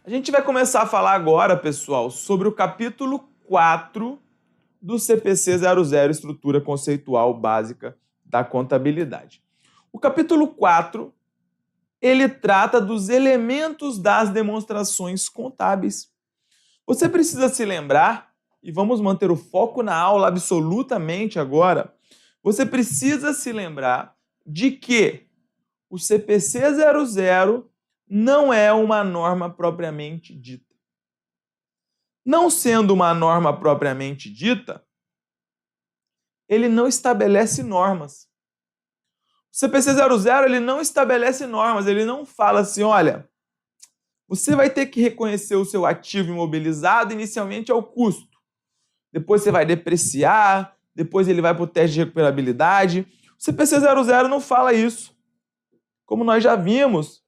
A gente vai começar a falar agora, pessoal, sobre o capítulo 4 do CPC 00, Estrutura Conceitual Básica da Contabilidade. O capítulo 4, ele trata dos elementos das demonstrações contábeis. Você precisa se lembrar, e vamos manter o foco na aula absolutamente agora, você precisa se lembrar de que o CPC 00 não é uma norma propriamente dita. Não sendo uma norma propriamente dita, ele não estabelece normas. O CPC 00 ele não estabelece normas, ele não fala assim, olha, você vai ter que reconhecer o seu ativo imobilizado inicialmente ao custo. Depois você vai depreciar, depois ele vai para o teste de recuperabilidade. O CPC 00 não fala isso. Como nós já vimos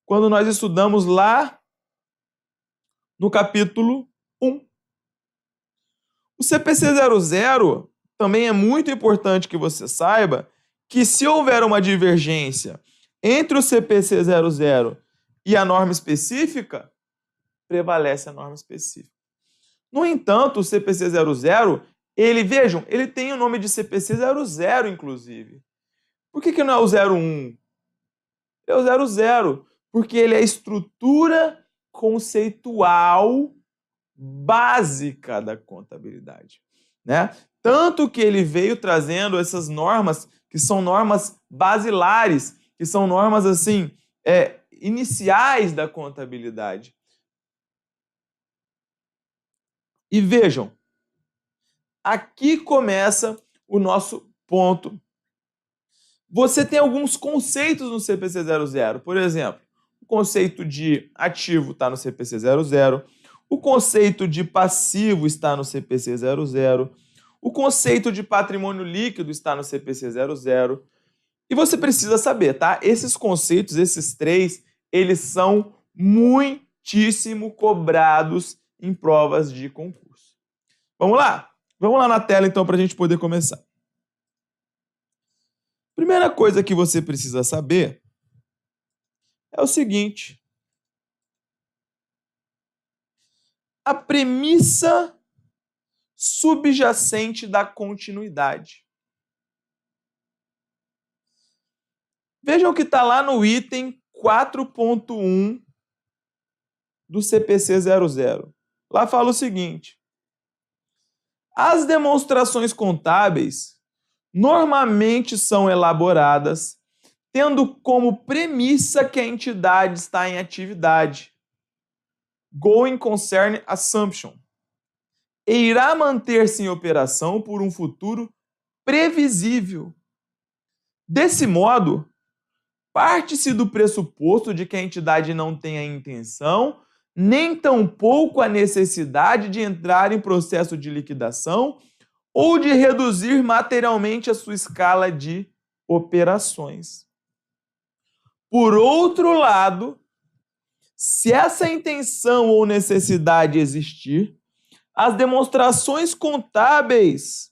quando nós estudamos lá no capítulo 1. O CPC 00 também é muito importante que você saiba que se houver uma divergência entre o CPC 00 e a norma específica, prevalece a norma específica. No entanto, o CPC 00, vejam, ele tem o nome de CPC 00, inclusive. Por que não é o 01? É o 00, porque ele é a estrutura conceitual básica da contabilidade, né? Tanto que ele veio trazendo essas normas, que são normas basilares, que são normas assim, iniciais da contabilidade. E vejam, aqui começa o nosso ponto. Você tem alguns conceitos no CPC 00, por exemplo, o conceito de ativo está no CPC 00, o conceito de passivo está no CPC 00, o conceito de patrimônio líquido está no CPC 00. E você precisa saber, tá? Esses conceitos, esses três, eles são muitíssimo cobrados em provas de concurso. Vamos lá? Vamos lá na tela, então, para a gente poder começar. Primeira coisa que você precisa saber é o seguinte. A premissa subjacente da continuidade. Vejam que está lá no item 4.1 do CPC 00. Lá fala o seguinte. As demonstrações contábeis normalmente são elaboradas tendo como premissa que a entidade está em atividade, going concern assumption, e irá manter-se em operação por um futuro previsível. Desse modo, parte-se do pressuposto de que a entidade não tem a intenção, nem tampouco a necessidade de entrar em processo de liquidação ou de reduzir materialmente a sua escala de operações. Por outro lado, se essa intenção ou necessidade existir, as demonstrações contábeis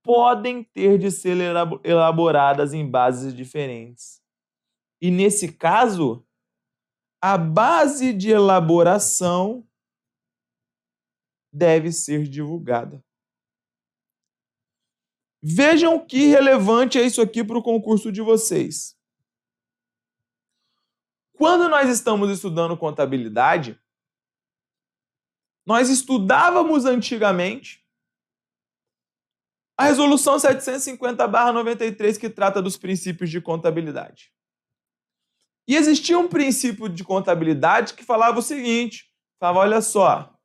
podem ter de ser elaboradas em bases diferentes. E nesse caso, a base de elaboração deve ser divulgada. Vejam que relevante é isso aqui para o concurso de vocês. Quando nós estamos estudando contabilidade, nós estudávamos antigamente a Resolução 750/93, que trata dos princípios de contabilidade. E existia um princípio de contabilidade que falava o seguinte, falava, olha só,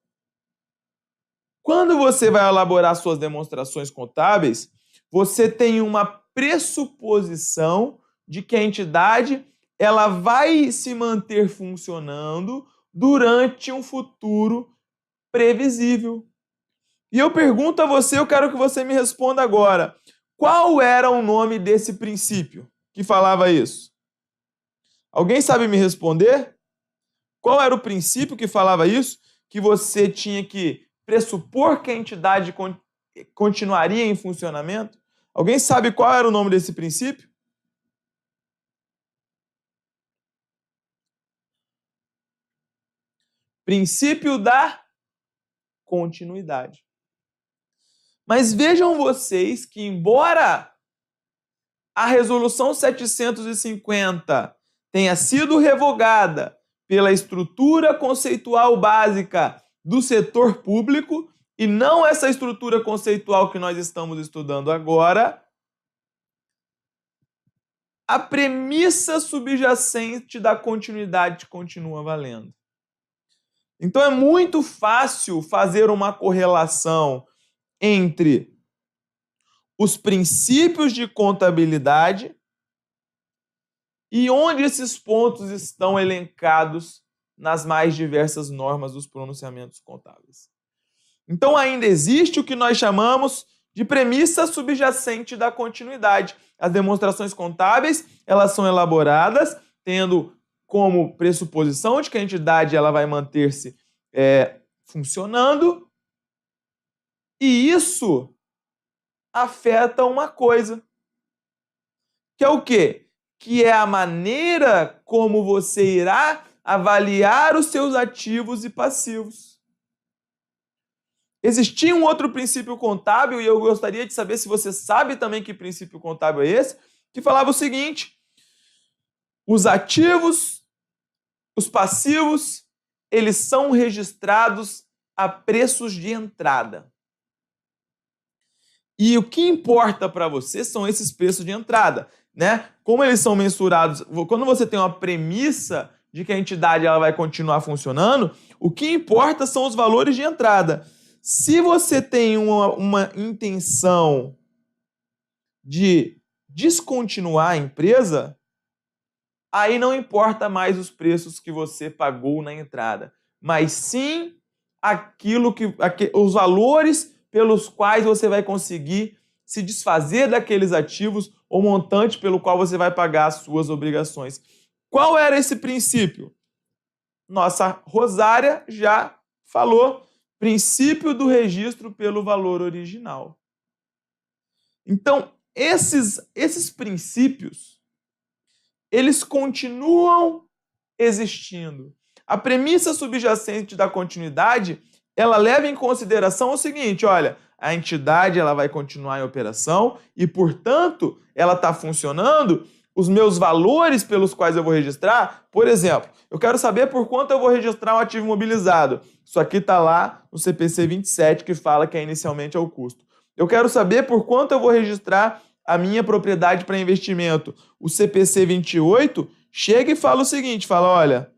quando você vai elaborar suas demonstrações contábeis, você tem uma pressuposição de que a entidade ela vai se manter funcionando durante um futuro previsível. E eu pergunto a você, eu quero que você me responda agora, qual era o nome desse princípio que falava isso? Alguém sabe me responder? Qual era o princípio que falava isso? Que você tinha que pressupor que a entidade continuaria em funcionamento? Alguém sabe qual era o nome desse princípio? Princípio da continuidade. Mas vejam vocês que, embora a Resolução 750 tenha sido revogada pela estrutura conceitual básica do setor público, e não essa estrutura conceitual que nós estamos estudando agora, a premissa subjacente da continuidade continua valendo. Então é muito fácil fazer uma correlação entre os princípios de contabilidade e onde esses pontos estão elencados nas mais diversas normas dos pronunciamentos contábeis. Então ainda existe o que nós chamamos de premissa subjacente da continuidade. As demonstrações contábeis, elas são elaboradas tendo como pressuposição de que a entidade ela vai manter-se funcionando, e isso afeta uma coisa, que é o quê? Que é a maneira como você irá avaliar os seus ativos e passivos. Existia um outro princípio contábil, e eu gostaria de saber se você sabe também que princípio contábil é esse, que falava o seguinte: os ativos, os passivos, eles são registrados a preços de entrada. E o que importa para você são esses preços de entrada, né? Como eles são mensurados, quando você tem uma premissa de que a entidade ela vai continuar funcionando, o que importa são os valores de entrada. Se você tem uma intenção de descontinuar a empresa, aí não importa mais os preços que você pagou na entrada, mas sim os valores pelos quais você vai conseguir se desfazer daqueles ativos, ou montante pelo qual você vai pagar as suas obrigações. Qual era esse princípio? Nossa Rosária já falou. Princípio do registro pelo valor original. Então, esses princípios, eles continuam existindo. A premissa subjacente da continuidade, ela leva em consideração o seguinte: olha, a entidade ela vai continuar em operação e, portanto, ela está funcionando. Os meus valores pelos quais eu vou registrar, por exemplo, eu quero saber por quanto eu vou registrar um ativo imobilizado. Isso aqui está lá no CPC 27, que fala que inicialmente é o custo. Eu quero saber por quanto eu vou registrar a minha propriedade para investimento. O CPC 28 chega e fala o seguinte, fala, olha,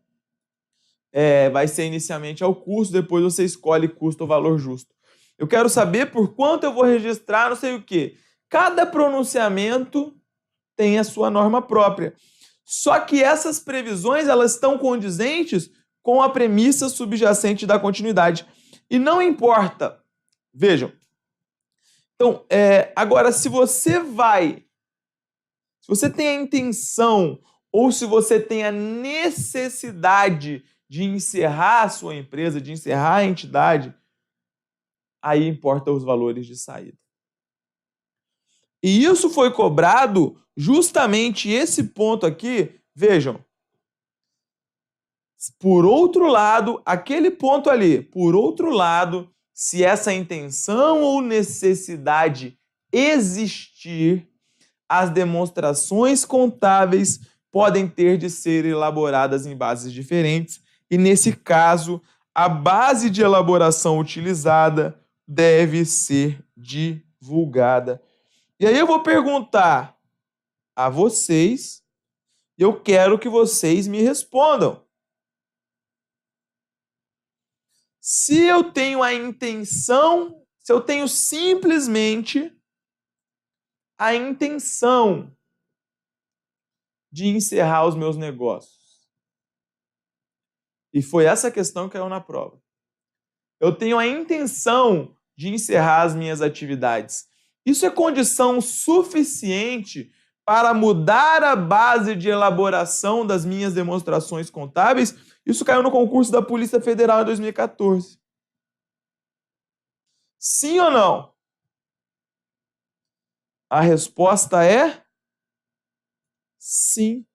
vai ser inicialmente ao custo, depois você escolhe custo ou valor justo. Eu quero saber por quanto eu vou registrar não sei o quê. Cada pronunciamento tem a sua norma própria. Só que essas previsões elas estão condizentes com a premissa subjacente da continuidade. E não importa. Vejam. Então, agora, se você tem a intenção ou se você tem a necessidade de encerrar a sua empresa, de encerrar a entidade, aí importa os valores de saída. E isso foi cobrado justamente esse ponto aqui, vejam. Por outro lado, aquele ponto ali, por outro lado, se essa intenção ou necessidade existir, as demonstrações contábeis podem ter de ser elaboradas em bases diferentes e, nesse caso, a base de elaboração utilizada deve ser divulgada. E aí eu vou perguntar a vocês, e eu quero que vocês me respondam. Se eu tenho a intenção, se eu tenho simplesmente a intenção de encerrar os meus negócios, e foi essa questão que caiu na prova. Eu tenho a intenção de encerrar as minhas atividades. Isso é condição suficiente para mudar a base de elaboração das minhas demonstrações contábeis? Isso caiu no concurso da Polícia Federal em 2014. Sim ou não? A resposta é sim.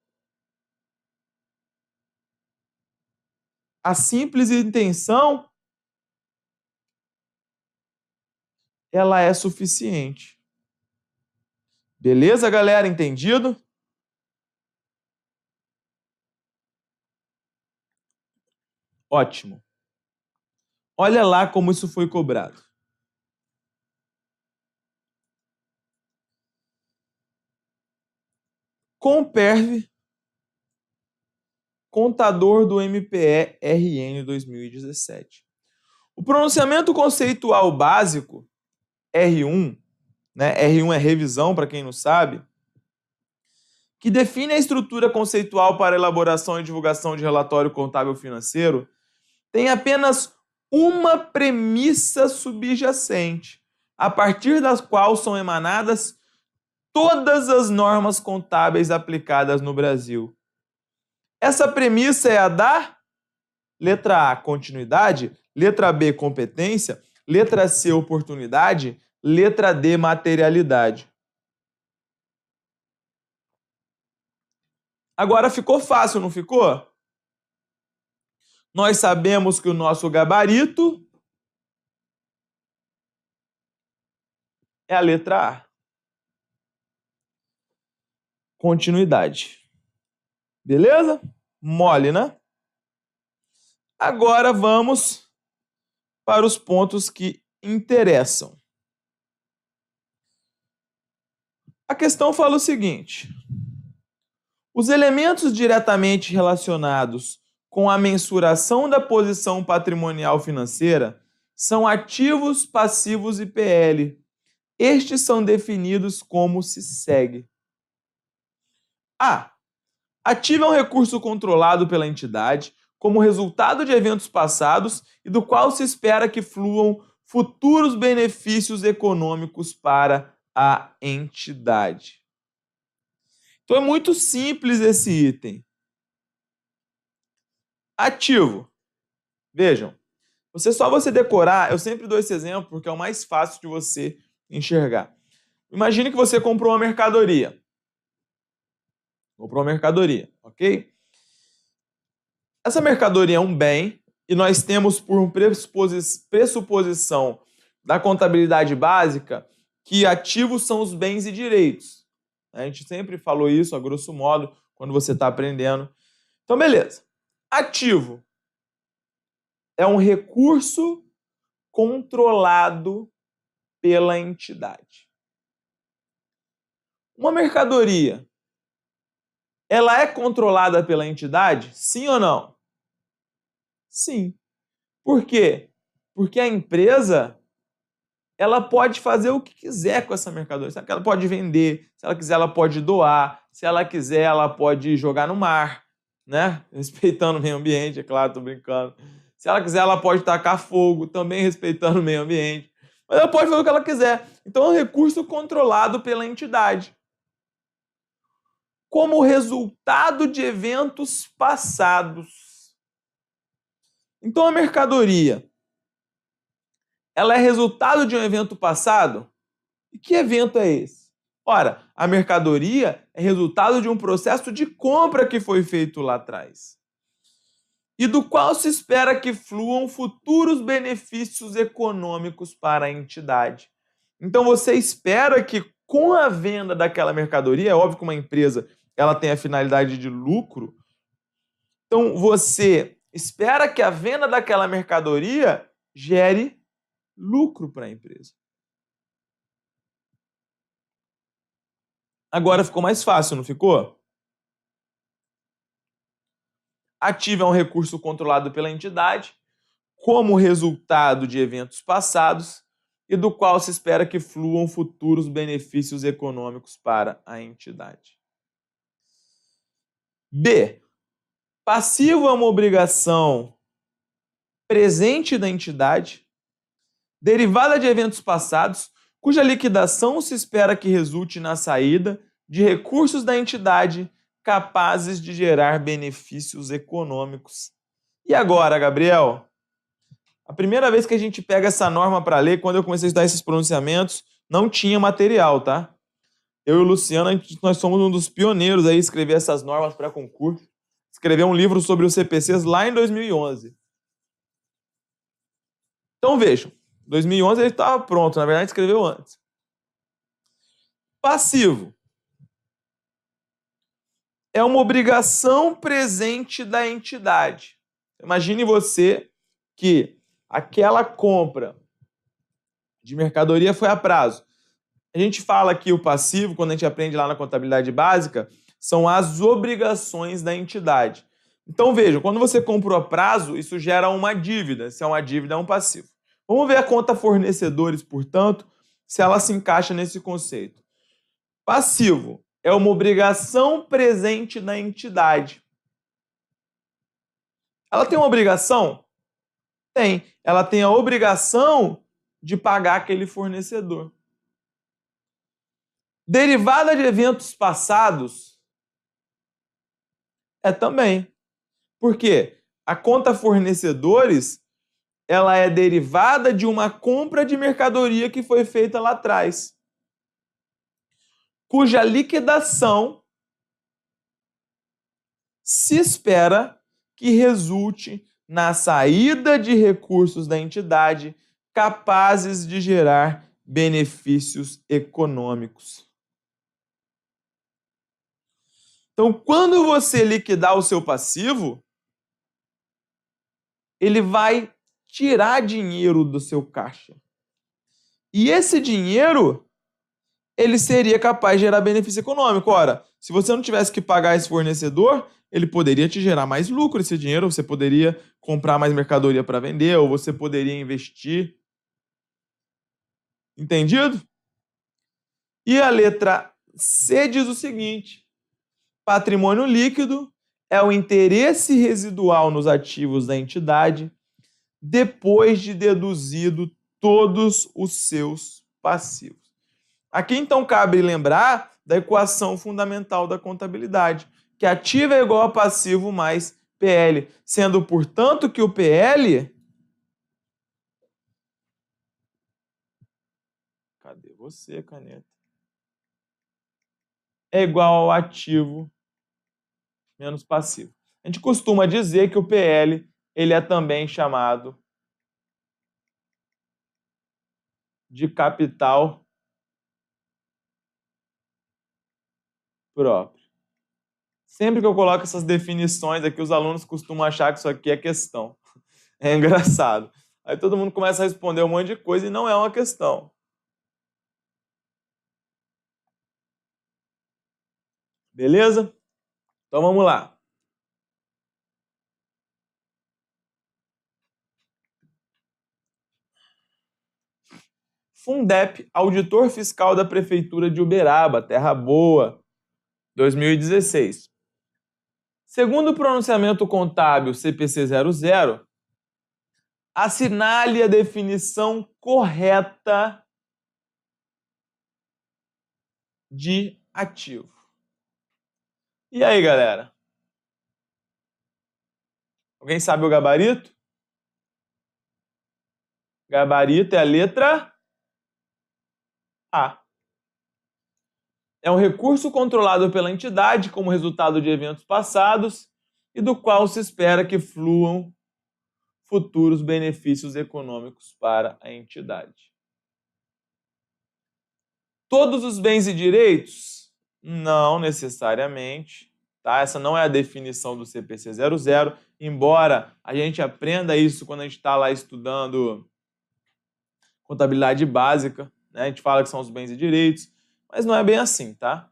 a simples intenção, ela é suficiente. Beleza, galera? Entendido? Ótimo. Olha lá como isso foi cobrado. Comperv, contador do MPE RN 2017. O pronunciamento conceitual básico, R1, né? R1 é revisão, para quem não sabe, que define a estrutura conceitual para elaboração e divulgação de relatório contábil financeiro, tem apenas uma premissa subjacente, a partir das quais são emanadas todas as normas contábeis aplicadas no Brasil. Essa premissa é a da letra A, continuidade, letra B, competência, letra C, oportunidade, letra D, materialidade. Agora ficou fácil, não ficou? Nós sabemos que o nosso gabarito é a letra A. Continuidade. Beleza? Mole, né? Agora vamos para os pontos que interessam. A questão fala o seguinte: os elementos diretamente relacionados com a mensuração da posição patrimonial financeira são ativos, passivos e PL. Estes são definidos como se segue. A. Ativo é um recurso controlado pela entidade como resultado de eventos passados e do qual se espera que fluam futuros benefícios econômicos para a entidade. Então é muito simples esse item. Ativo. Vejam, só você decorar, eu sempre dou esse exemplo porque é o mais fácil de você enxergar. Imagine que você comprou uma mercadoria. Ok? Essa mercadoria é um bem e nós temos por pressuposição da contabilidade básica que ativos são os bens e direitos. A gente sempre falou isso, a grosso modo, quando você está aprendendo. Então, beleza. Ativo é um recurso controlado pela entidade. Uma mercadoria, ela é controlada pela entidade? Sim ou não? Sim. Por quê? Porque a empresa, ela pode fazer o que quiser com essa mercadoria. Se ela pode vender, se ela quiser, ela pode doar, se ela quiser, ela pode jogar no mar, né? Respeitando o meio ambiente, é claro, tô brincando. Se ela quiser, ela pode tacar fogo, também respeitando o meio ambiente. Mas ela pode fazer o que ela quiser. Então é um recurso controlado pela entidade. Como resultado de eventos passados. Então a mercadoria, ela é resultado de um evento passado? E que evento é esse? Ora, a mercadoria é resultado de um processo de compra que foi feito lá atrás e do qual se espera que fluam futuros benefícios econômicos para a entidade. Então você espera que com a venda daquela mercadoria, é óbvio que uma empresa ela tem a finalidade de lucro, então você espera que a venda daquela mercadoria gere lucro para a empresa. Agora ficou mais fácil, não ficou? Ativo é um recurso controlado pela entidade como resultado de eventos passados e do qual se espera que fluam futuros benefícios econômicos para a entidade. B. Passivo é uma obrigação presente da entidade, derivada de eventos passados, cuja liquidação se espera que resulte na saída de recursos da entidade capazes de gerar benefícios econômicos. E agora, Gabriel? A primeira vez que a gente pega essa norma para ler, quando eu comecei a estudar esses pronunciamentos, não tinha material, tá? Eu e o Luciano, nós somos um dos pioneiros aí a escrever essas normas para concurso. escreveu um livro sobre os CPCs lá em 2011. Então vejam, 2011 ele estava pronto, na verdade escreveu antes. Passivo é uma obrigação presente da entidade. Imagine você que aquela compra de mercadoria foi a prazo. A gente fala que o passivo, quando a gente aprende lá na contabilidade básica, são as obrigações da entidade. Então vejam, quando você comprou a prazo, isso gera uma dívida. Se é uma dívida, é um passivo. Vamos ver a conta fornecedores, portanto, se ela se encaixa nesse conceito. Passivo é uma obrigação presente da entidade. Ela tem uma obrigação? Tem. Ela tem a obrigação de pagar aquele fornecedor. Derivada de eventos passados é também. Por quê? A conta fornecedores, ela é derivada de uma compra de mercadoria que foi feita lá atrás, cuja liquidação se espera que resulte na saída de recursos da entidade capazes de gerar benefícios econômicos. Então, quando você liquidar o seu passivo, ele vai tirar dinheiro do seu caixa. E esse dinheiro, ele seria capaz de gerar benefício econômico. Ora, se você não tivesse que pagar esse fornecedor, ele poderia te gerar mais lucro esse dinheiro, você poderia comprar mais mercadoria para vender, ou você poderia investir. Entendido? E a letra C diz o seguinte: patrimônio líquido é o interesse residual nos ativos da entidade depois de deduzido todos os seus passivos. Aqui então cabe lembrar da equação fundamental da contabilidade, que ativo é igual a passivo mais PL, sendo, portanto, que o PL... Cadê você, caneta? É igual ao ativo menos passivo. A gente costuma dizer que o PL ele é também chamado de capital próprio. Sempre que eu coloco essas definições aqui, os alunos costumam achar que isso aqui é questão. É engraçado. Aí todo mundo começa a responder um monte de coisa e não é uma questão. Beleza? Então vamos lá. Fundep, auditor fiscal da Prefeitura de Uberaba, Terra Boa, 2016. Segundo o pronunciamento contábil CPC 00, assinale a definição correta de ativo. E aí, galera? Alguém sabe o gabarito? Gabarito é a letra A. É um recurso controlado pela entidade como resultado de eventos passados e do qual se espera que fluam futuros benefícios econômicos para a entidade. Todos os bens e direitos? Não necessariamente. Tá? Essa não é a definição do CPC 00, embora a gente aprenda isso quando a gente está lá estudando contabilidade básica, né? A gente fala que são os bens e direitos, mas não é bem assim, tá?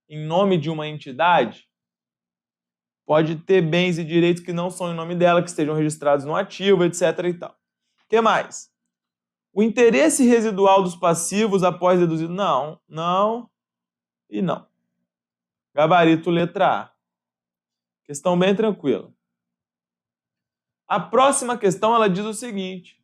Em nome de uma entidade, pode ter bens e direitos que não são em nome dela, que estejam registrados no ativo, etc. e tal. O que mais? O interesse residual dos passivos após deduzido? Não, não e não. Gabarito letra A. Questão bem tranquila. A próxima questão ela diz o seguinte: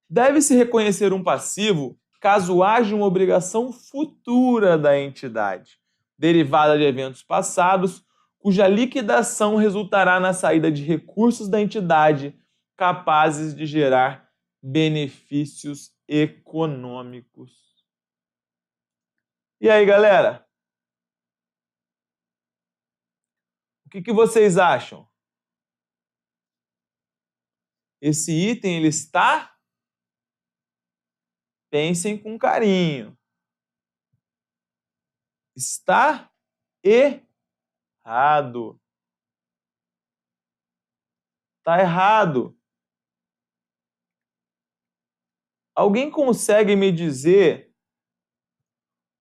deve-se reconhecer um passivo caso haja uma obrigação futura da entidade, derivada de eventos passados, cuja liquidação resultará na saída de recursos da entidade capazes de gerar benefícios econômicos. E aí, galera? que vocês acham? Esse item, ele está? Pensem com carinho. Está errado. Está errado. Alguém consegue me dizer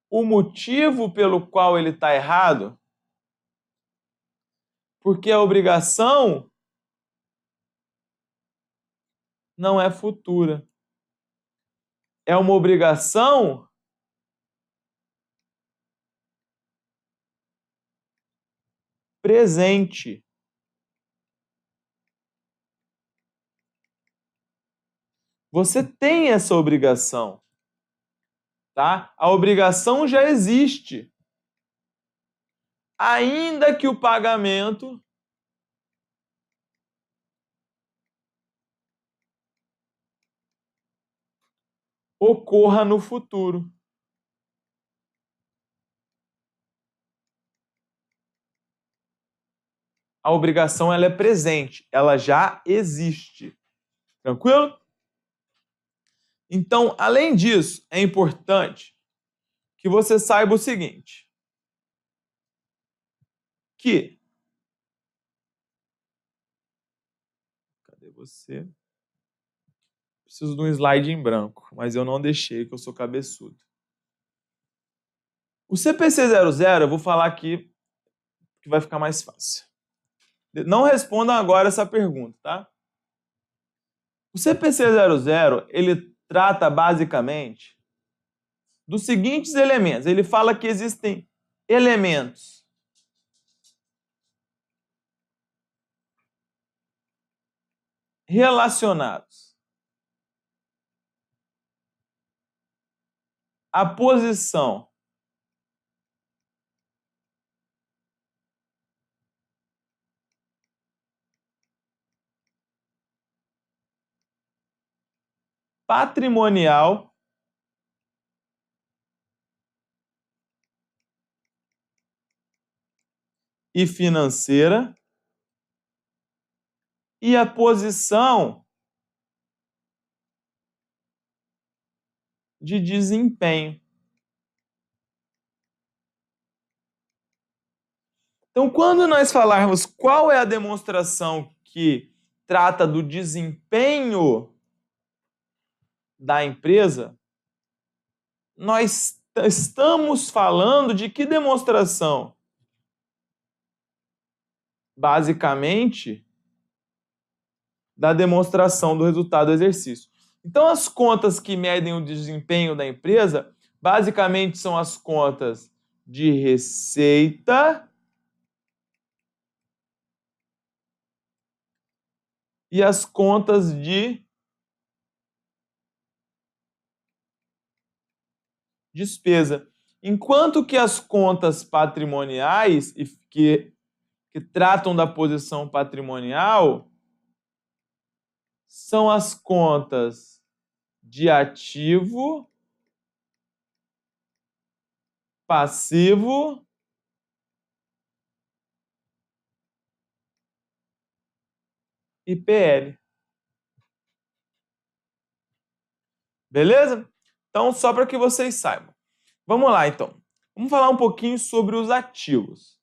o motivo pelo qual ele está errado? Porque a obrigação não é futura. É uma obrigação presente. Você tem essa obrigação, tá? A obrigação já existe. Ainda que o pagamento ocorra no futuro. A obrigação ela é presente, ela já existe. Tranquilo? Então, além disso, é importante que você saiba o seguinte, que... Cadê você? Preciso de um slide em branco, mas eu não deixei, que eu sou cabeçudo. O CPC 00, eu vou falar aqui que vai ficar mais fácil. Não respondam agora essa pergunta, tá? O CPC 00, ele trata basicamente dos seguintes elementos. Ele fala que existem elementos relacionados à posição patrimonial e financeira e a posição de desempenho. Então, quando nós falarmos qual é a demonstração que trata do desempenho da empresa, nós estamos falando de que demonstração? Basicamente, da demonstração do resultado do exercício. Então, as contas que medem o desempenho da empresa, basicamente são as contas de receita e as contas de despesa. Enquanto que as contas patrimoniais, que tratam da posição patrimonial, são as contas de ativo, passivo e PL. Beleza? Então, só para que vocês saibam. Vamos lá, então. Vamos falar um pouquinho sobre os ativos.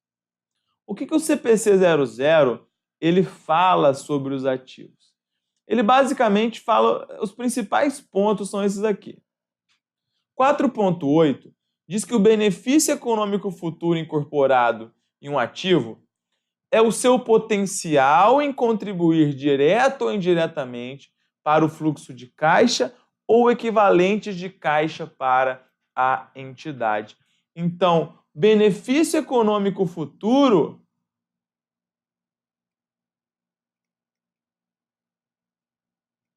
O que o CPC 00 ele fala sobre os ativos? Ele basicamente fala, os principais pontos são esses aqui. 4.8 diz que o benefício econômico futuro incorporado em um ativo é o seu potencial em contribuir direto ou indiretamente para o fluxo de caixa ou equivalentes de caixa para a entidade. Então, benefício econômico futuro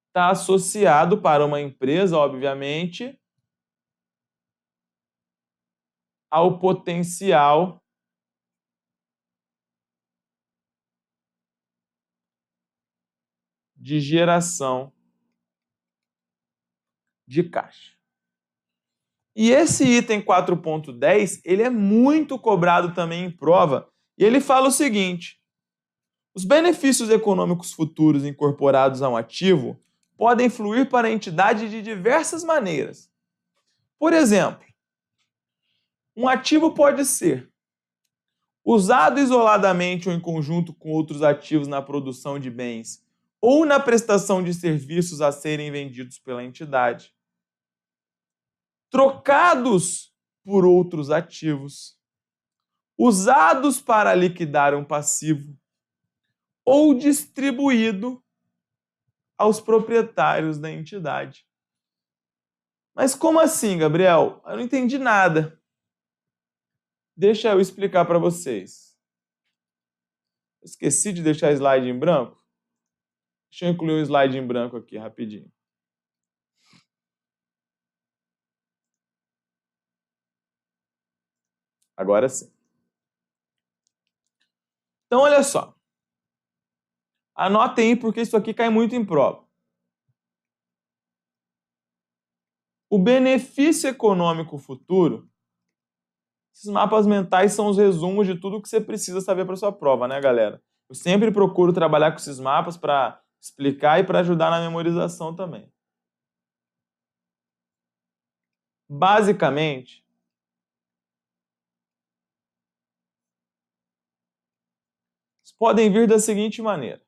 está associado para uma empresa, obviamente, ao potencial de geração de caixa. E esse item 4.10, ele é muito cobrado também em prova. E ele fala o seguinte, Os benefícios econômicos futuros incorporados a um ativo podem fluir para a entidade de diversas maneiras. Por exemplo, um ativo pode ser usado isoladamente ou em conjunto com outros ativos na produção de bens ou na prestação de serviços a serem vendidos pela entidade, trocados por outros ativos, usados para liquidar um passivo ou distribuído aos proprietários da entidade. Mas como assim, Gabriel? Eu não entendi nada. Deixa eu explicar para vocês. Esqueci de deixar slide em branco. Deixa eu incluir um slide em branco aqui, rapidinho. Agora sim. Então, olha só. Anotem aí, porque isso aqui cai muito em prova. O benefício econômico futuro, esses mapas mentais são os resumos de tudo que você precisa saber para sua prova, né, galera? Eu sempre procuro trabalhar com esses mapas para explicar e para ajudar na memorização também. Basicamente, podem vir da seguinte maneira.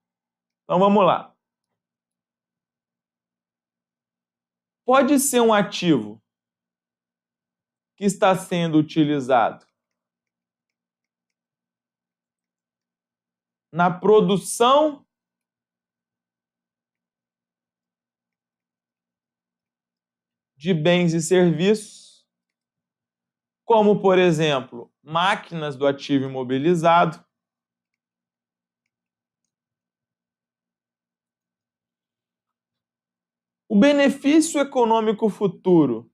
Então vamos lá. Pode ser um ativo que está sendo utilizado na produção de bens e serviços, como, por exemplo, máquinas do ativo imobilizado, o benefício econômico futuro,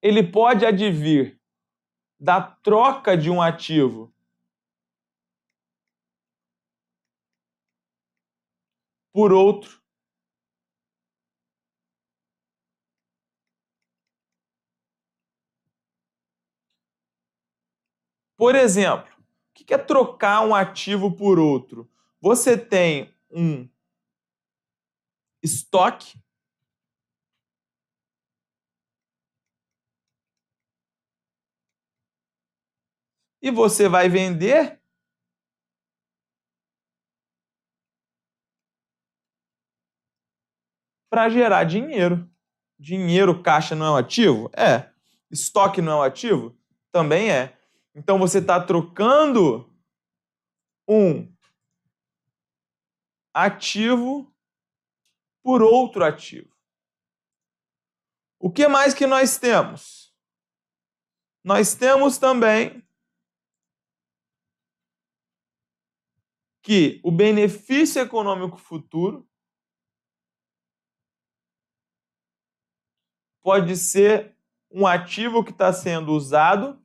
ele pode advir da troca de um ativo por outro. Por exemplo, o que é trocar um ativo por outro? Você tem um estoque e você vai vender para gerar dinheiro. Dinheiro, caixa não é um ativo? É. Estoque não é um ativo? Também é. Então você está trocando um ativo por outro ativo. O que mais que nós temos? Nós temos também que o benefício econômico futuro pode ser um ativo que está sendo usado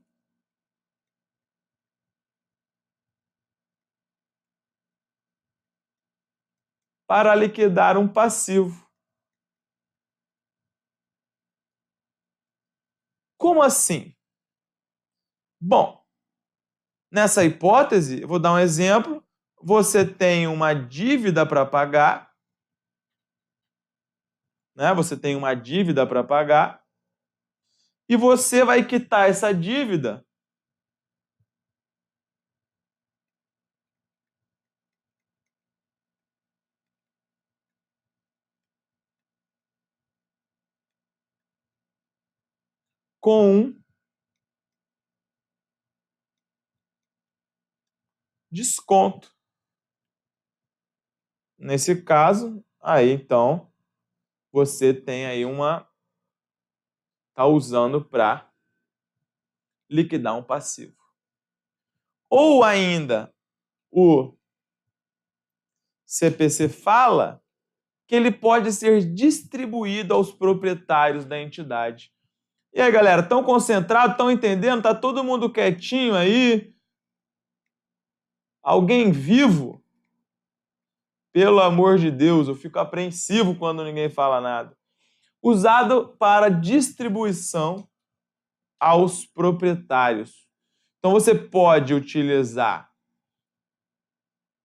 para liquidar um passivo. Como assim? Bom, nessa hipótese, eu vou dar um exemplo. Você tem uma dívida para pagar, né? Você tem uma dívida para pagar e você vai quitar essa dívida com um desconto. Nesse caso, aí então você tem aí tá usando para liquidar um passivo. Ou ainda o CPC fala que ele pode ser distribuído aos proprietários da entidade. E aí, galera, estão concentrados? Estão entendendo? Tá todo mundo quietinho aí? Alguém vivo? Pelo amor de Deus, eu fico apreensivo quando ninguém fala nada. Usado para distribuição aos proprietários. Então você pode utilizar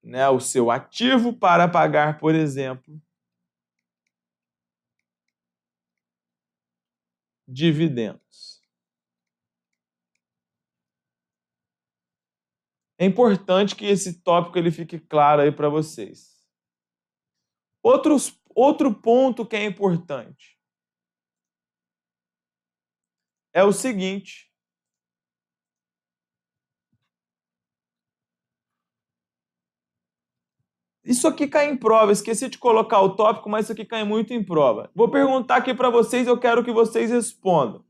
né, o seu ativo para pagar, por exemplo, dividendos. É importante que esse tópico ele fique claro aí para vocês. Outro ponto que é importante é o seguinte: isso aqui cai em prova, esqueci de colocar o tópico, mas isso aqui cai muito em prova. Vou perguntar aqui para vocês, eu quero que vocês respondam.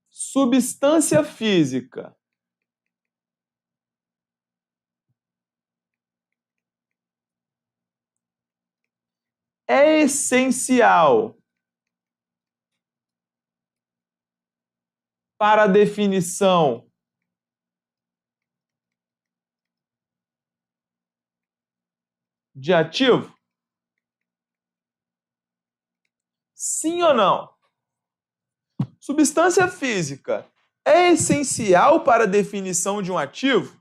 Substância física é essencial para a definição de ativo? Sim ou não? Substância física é essencial para a definição de um ativo?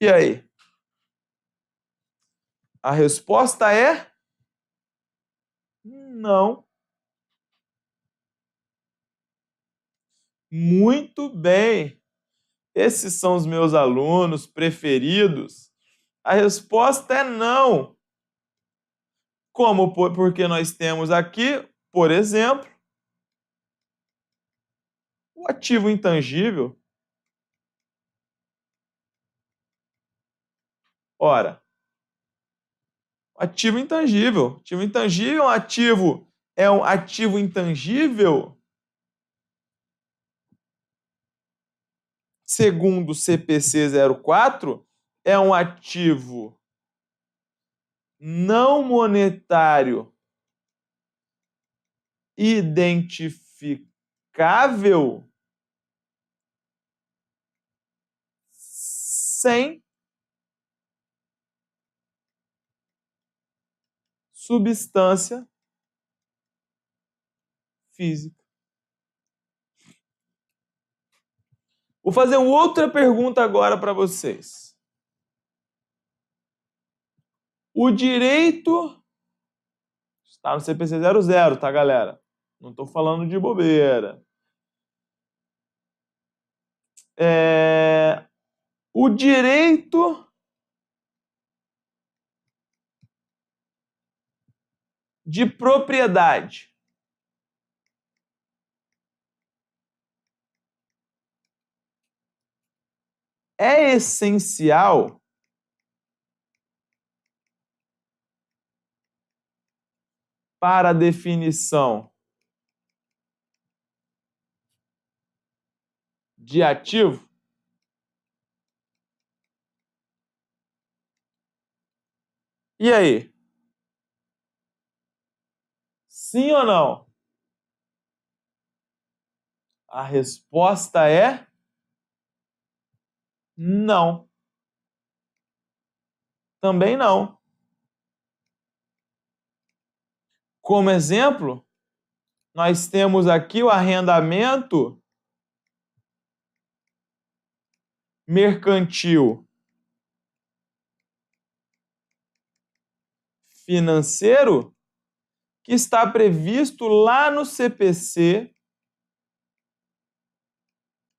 E aí? A resposta é não. Muito bem. Esses são os meus alunos preferidos. A resposta é não. Como? Porque nós temos aqui, por exemplo, o ativo intangível. Ora, ativo intangível. Ativo intangível é um ativo intangível, segundo o CPC 04, é um ativo não monetário identificável sem substância física. Vou fazer uma outra pergunta agora para vocês. O direito está no CPC 00, tá, galera? Não estou falando de bobeira. O direito de propriedade é essencial para a definição de ativo? E aí? Sim ou não? A resposta é não. Também não. Como exemplo, nós temos aqui o arrendamento mercantil financeiro, que está previsto lá no CPC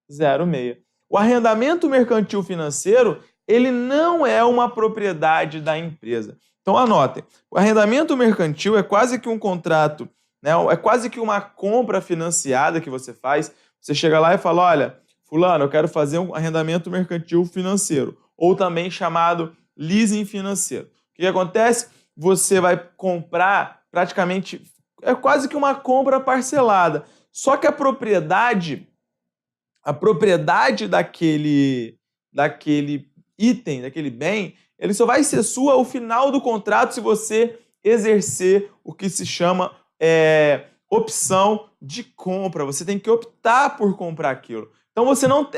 06. O arrendamento mercantil financeiro, ele não é uma propriedade da empresa. Então anotem, o arrendamento mercantil é quase que um contrato, né? É quase que uma compra financiada que você faz. Você chega lá e fala, olha, fulano, eu quero fazer um arrendamento mercantil financeiro, ou também chamado leasing financeiro. O que acontece? Você vai comprar praticamente, é quase que uma compra parcelada. Só que a propriedade daquele item, daquele bem, ele só vai ser sua ao final do contrato se você exercer o que se chama opção de compra. Você tem que optar por comprar aquilo. Então você não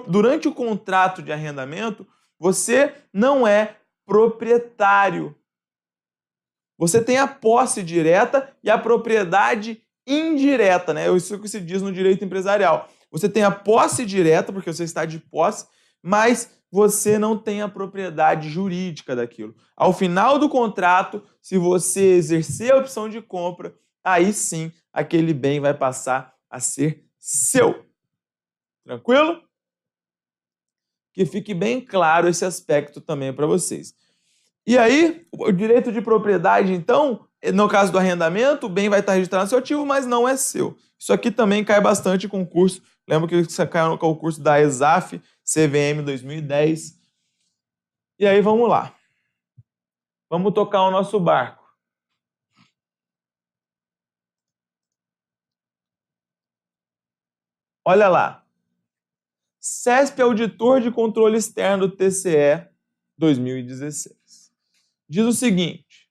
durante o contrato de arrendamento, você não é proprietário. Você tem a posse direta e a propriedade indireta, né? Isso que se diz no direito empresarial. Você tem a posse direta, porque você está de posse, mas você não tem a propriedade jurídica daquilo. Ao final do contrato, se você exercer a opção de compra, aí sim aquele bem vai passar a ser seu. Tranquilo? Que fique bem claro esse aspecto também para vocês. E aí, o direito de propriedade, então, no caso do arrendamento, o bem vai estar registrado no seu ativo, mas não é seu. Isso aqui também cai bastante em concurso. Lembra que isso caiu no concurso da ESAF, CVM 2010. E aí, vamos lá. Vamos tocar o nosso barco. Olha lá. CESP Auditor de Controle Externo do TCE 2016. Diz o seguinte: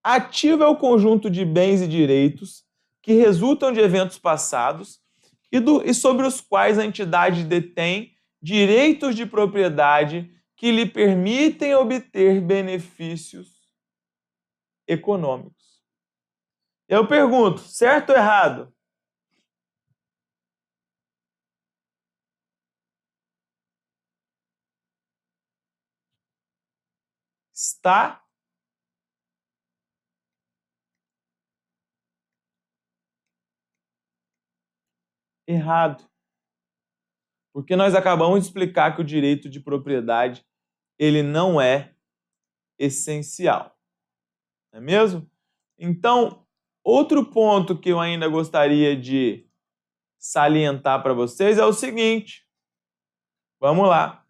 ativo é o conjunto de bens e direitos que resultam de eventos passados e sobre os quais a entidade detém direitos de propriedade que lhe permitem obter benefícios econômicos. Eu pergunto, certo ou errado? Está errado. Porque nós acabamos de explicar que o direito de propriedade ele não é essencial. Não é mesmo? Então, outro ponto que eu ainda gostaria de salientar para vocês é o seguinte. Vamos lá.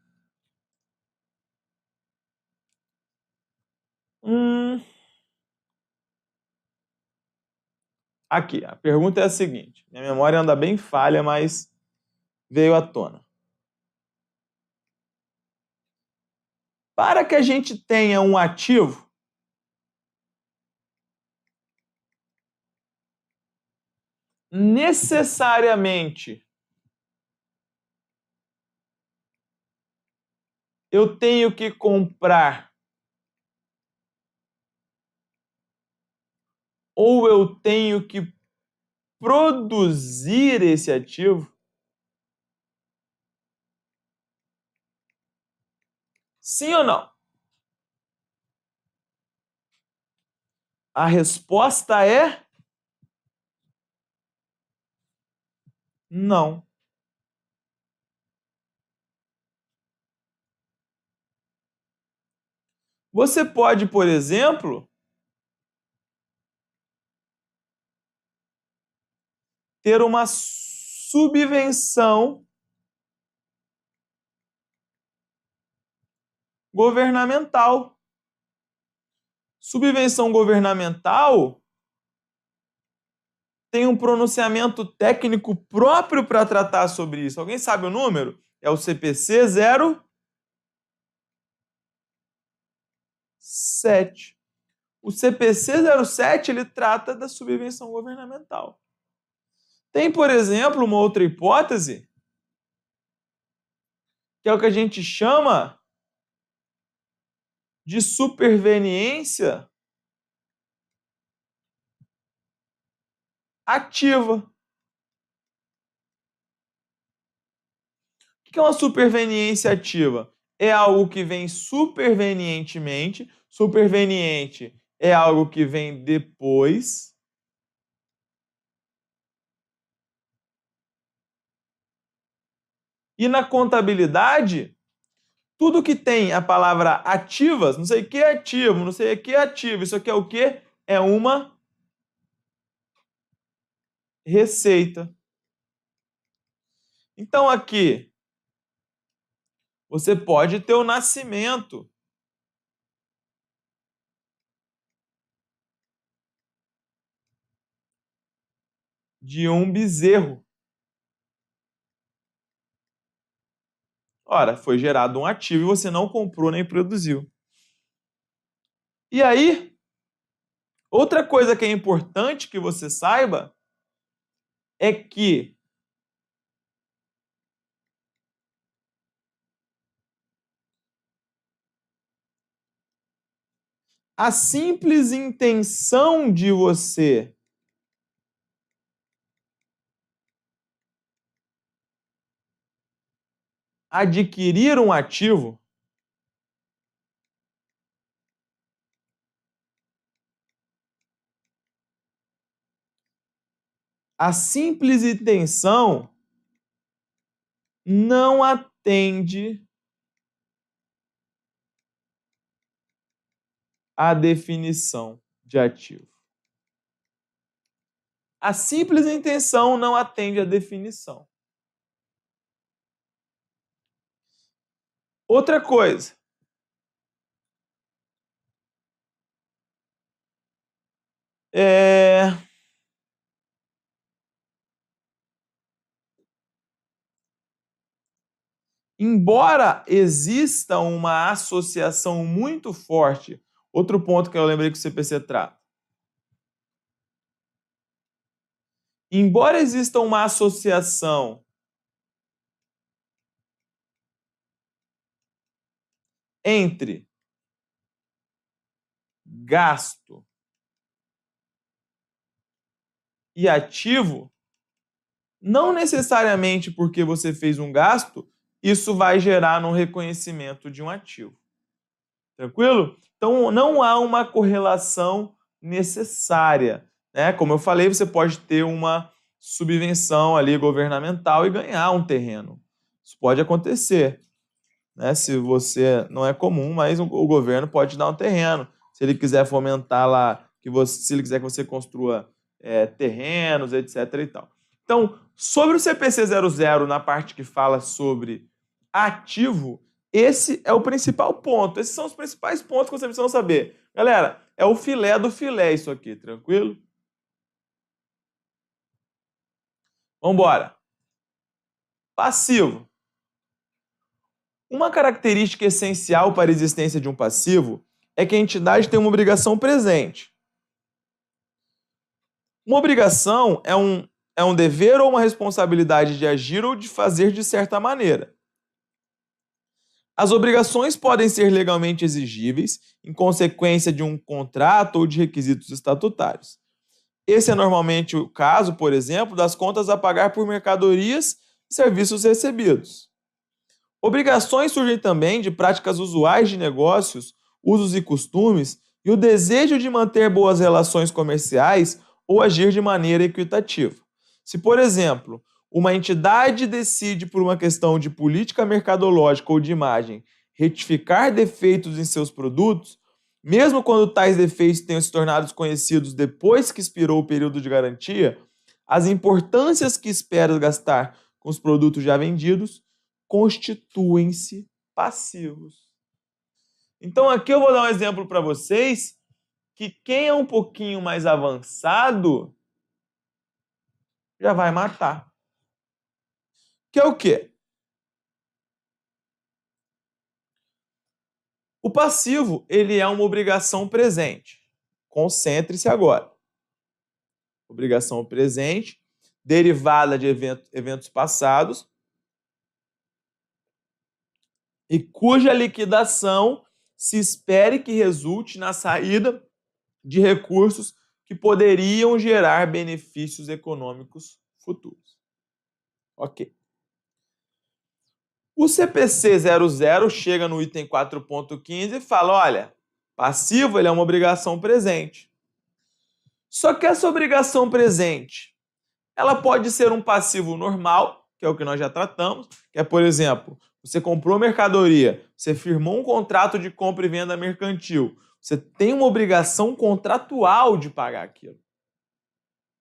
Aqui, a pergunta é a seguinte. Minha memória anda bem falha, mas veio à tona. Para que a gente tenha um ativo, necessariamente eu tenho que comprar ou eu tenho que produzir esse ativo? Sim ou não? A resposta é não. Você pode, por exemplo, ter uma subvenção governamental. Subvenção governamental tem um pronunciamento técnico próprio para tratar sobre isso. Alguém sabe o número? É o CPC 07. O CPC 07 ele trata da subvenção governamental. Tem, por exemplo, uma outra hipótese, que é o que a gente chama de superveniência ativa. O que é uma superveniência ativa? É algo que vem supervenientemente. Superveniente é algo que vem depois. E na contabilidade, tudo que tem a palavra ativas, não sei o que é ativo, não sei o que é ativo, isso aqui é o que? É uma receita. Então aqui, você pode ter o nascimento de um bezerro. Ora, foi gerado um ativo e você não comprou nem produziu. E aí, outra coisa que é importante que você saiba é que a simples intenção de você adquirir um ativo a simples intenção não atende à definição de ativo. A simples intenção não atende à definição. Outra coisa. Embora exista uma associação muito forte, outro ponto que eu lembrei que o CPC trata. Embora exista uma associação entre gasto e ativo, não necessariamente porque você fez um gasto, isso vai gerar no reconhecimento de um ativo. Tranquilo? Então, não há uma correlação necessária, né? Como eu falei, você pode ter uma subvenção ali governamental e ganhar um terreno. Isso pode acontecer, né? Se você não é comum, mas o governo pode dar um terreno. Se ele quiser fomentar lá, se ele quiser que você construa terrenos, etc. e tal. Então, sobre o CPC 00, na parte que fala sobre ativo, esse é o principal ponto. Esses são os principais pontos que vocês precisam saber. Galera, é o filé do filé isso aqui, tranquilo? Vamos embora. Passivo. Uma característica essencial para a existência de um passivo é que a entidade tem uma obrigação presente. Uma obrigação é um dever ou uma responsabilidade de agir ou de fazer de certa maneira. As obrigações podem ser legalmente exigíveis em consequência de um contrato ou de requisitos estatutários. Esse é normalmente o caso, por exemplo, das contas a pagar por mercadorias e serviços recebidos. Obrigações surgem também de práticas usuais de negócios, usos e costumes e o desejo de manter boas relações comerciais ou agir de maneira equitativa. Se, por exemplo, uma entidade decide, por uma questão de política mercadológica ou de imagem, retificar defeitos em seus produtos, mesmo quando tais defeitos tenham se tornado conhecidos depois que expirou o período de garantia, as importâncias que espera gastar com os produtos já vendidos constituem-se passivos. Então aqui eu vou dar um exemplo para vocês que quem é um pouquinho mais avançado já vai matar. Que é o quê? O passivo, ele é uma obrigação presente. Concentre-se agora. Obrigação presente, derivada de eventos passados, e cuja liquidação se espere que resulte na saída de recursos que poderiam gerar benefícios econômicos futuros. Ok. O CPC 00 chega no item 4.15 e fala, olha, passivo ele é uma obrigação presente. Só que essa obrigação presente, ela pode ser um passivo normal, que é o que nós já tratamos, que é, por exemplo, você comprou mercadoria, você firmou um contrato de compra e venda mercantil, você tem uma obrigação contratual de pagar aquilo.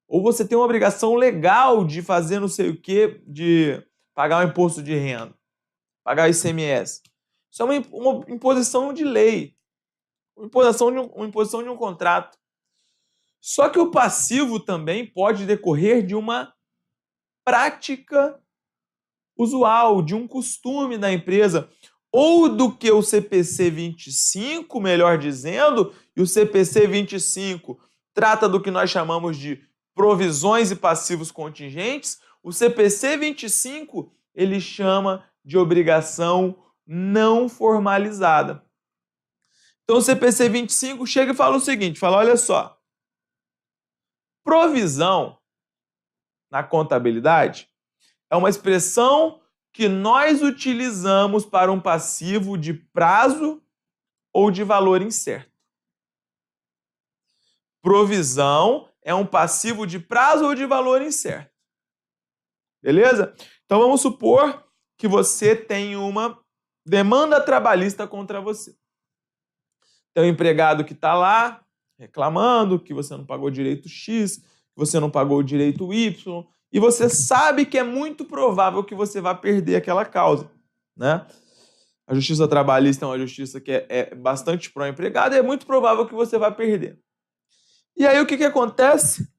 Ou você tem uma obrigação legal de fazer não sei o quê, de pagar o imposto de renda, pagar o ICMS. Isso é uma imposição de lei, uma imposição de um contrato. Só que o passivo também pode decorrer de uma prática usual, de um costume da empresa, ou do que o CPC 25, melhor dizendo, e o CPC 25 trata do que nós chamamos de provisões e passivos contingentes, o CPC 25 ele chama de obrigação não formalizada. Então o CPC 25 chega e fala o seguinte, fala, olha só, provisão na contabilidade é uma expressão que nós utilizamos para um passivo de prazo ou de valor incerto. Provisão é um passivo de prazo ou de valor incerto. Beleza? Então vamos supor que você tem uma demanda trabalhista contra você. Tem um empregado que está lá reclamando que você não pagou direito X, que você não pagou o direito Y, e você sabe que é muito provável que você vá perder aquela causa, né? A justiça trabalhista é uma justiça que é bastante pró-empregado e é muito provável que você vá perder. E aí o que acontece?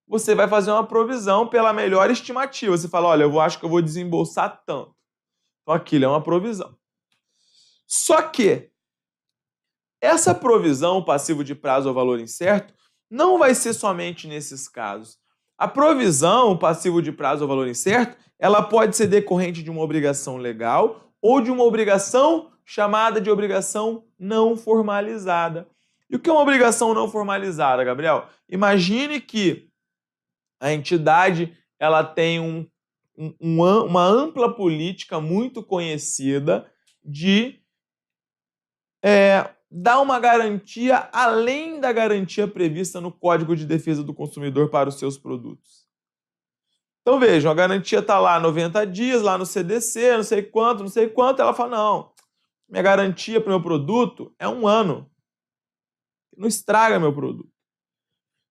Você vai fazer uma provisão pela melhor estimativa. Você fala, olha, eu acho que eu vou desembolsar tanto. Então aquilo é uma provisão. Só que essa provisão, passivo de prazo ou valor incerto, não vai ser somente nesses casos. A provisão, passivo de prazo ou valor incerto, ela pode ser decorrente de uma obrigação legal ou de uma obrigação chamada de obrigação não formalizada. E o que é uma obrigação não formalizada, Gabriel? Imagine que a entidade ela tem uma ampla política muito conhecida de dar uma garantia além da garantia prevista no Código de Defesa do Consumidor para os seus produtos. Então vejam, a garantia está lá 90 dias, lá no CDC, não sei quanto, ela fala, não, minha garantia para o meu produto é 1 ano. Não estraga meu produto.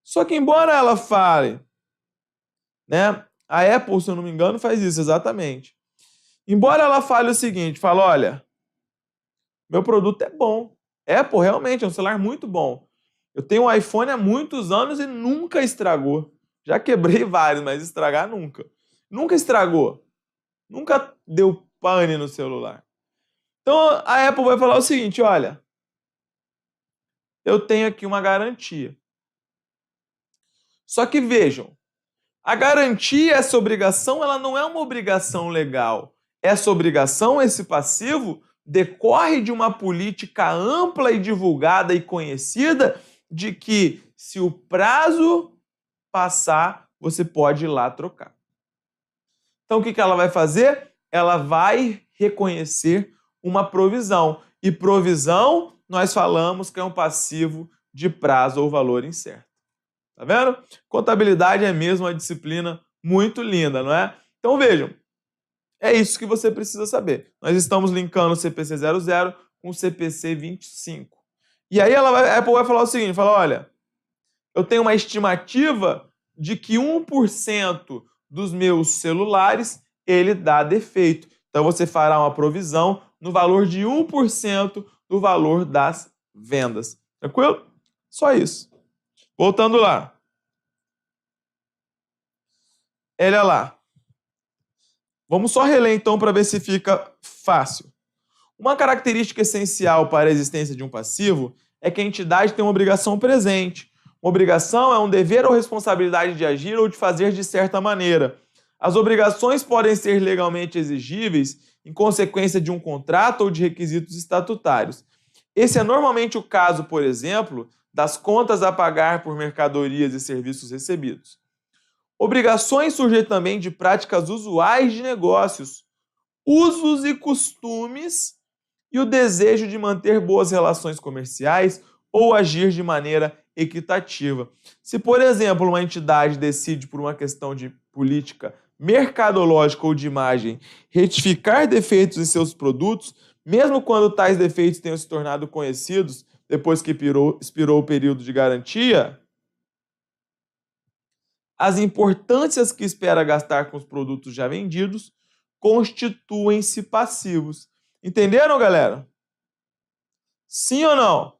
Só que embora ela fale, né, a Apple, se eu não me engano, faz isso exatamente. Embora ela fale o seguinte, fala, olha, meu produto é bom. Apple realmente é um celular muito bom. Eu tenho um iPhone há muitos anos e nunca estragou. Já quebrei vários, mas estragar nunca. Nunca estragou. Nunca deu pane no celular. Então a Apple vai falar o seguinte, olha, eu tenho aqui uma garantia. Só que vejam, a garantia, essa obrigação, ela não é uma obrigação legal. Essa obrigação, esse passivo, decorre de uma política ampla e divulgada e conhecida de que, se o prazo passar, você pode ir lá trocar. Então, o que ela vai fazer? Ela vai reconhecer uma provisão. E provisão, nós falamos que é um passivo de prazo ou valor incerto. Tá vendo? Contabilidade é mesmo uma disciplina muito linda, não é? Então, vejam. É isso que você precisa saber. Nós estamos linkando o CPC 00 com o CPC 25. E aí a Apple vai falar o seguinte, fala, olha, eu tenho uma estimativa de que 1% dos meus celulares ele dá defeito. Então você fará uma provisão no valor de 1% do valor das vendas. Tranquilo? Só isso. Voltando lá. Olha lá. Vamos só reler então para ver se fica fácil. Uma característica essencial para a existência de um passivo é que a entidade tem uma obrigação presente. Uma obrigação é um dever ou responsabilidade de agir ou de fazer de certa maneira. As obrigações podem ser legalmente exigíveis em consequência de um contrato ou de requisitos estatutários. Esse é normalmente o caso, por exemplo, das contas a pagar por mercadorias e serviços recebidos. Obrigações surgem também de práticas usuais de negócios, usos e costumes e o desejo de manter boas relações comerciais ou agir de maneira equitativa. Se, por exemplo, uma entidade decide, por uma questão de política mercadológica ou de imagem, retificar defeitos em seus produtos, mesmo quando tais defeitos tenham se tornado conhecidos depois que expirou o período de garantia, as importâncias que espera gastar com os produtos já vendidos constituem-se passivos. Entenderam, galera? Sim ou não?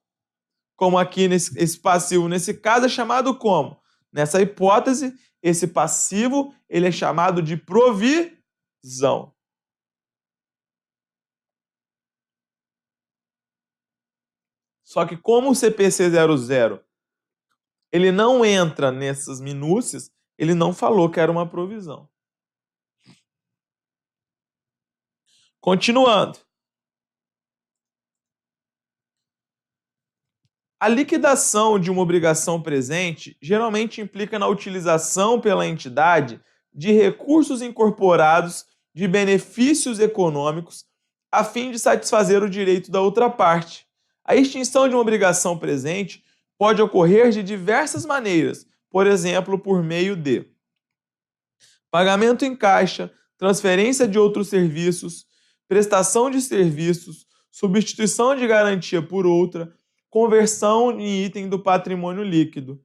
Como aqui esse passivo, nesse caso, é chamado como? Nessa hipótese, esse passivo ele é chamado de provisão. Só que como o CPC 00 ele não entra nessas minúcias, ele não falou que era uma provisão. Continuando. A liquidação de uma obrigação presente geralmente implica na utilização pela entidade de recursos incorporados de benefícios econômicos a fim de satisfazer o direito da outra parte. A extinção de uma obrigação presente pode ocorrer de diversas maneiras, por exemplo, por meio de pagamento em caixa, transferência de outros serviços, prestação de serviços, substituição de garantia por outra, conversão em item do patrimônio líquido.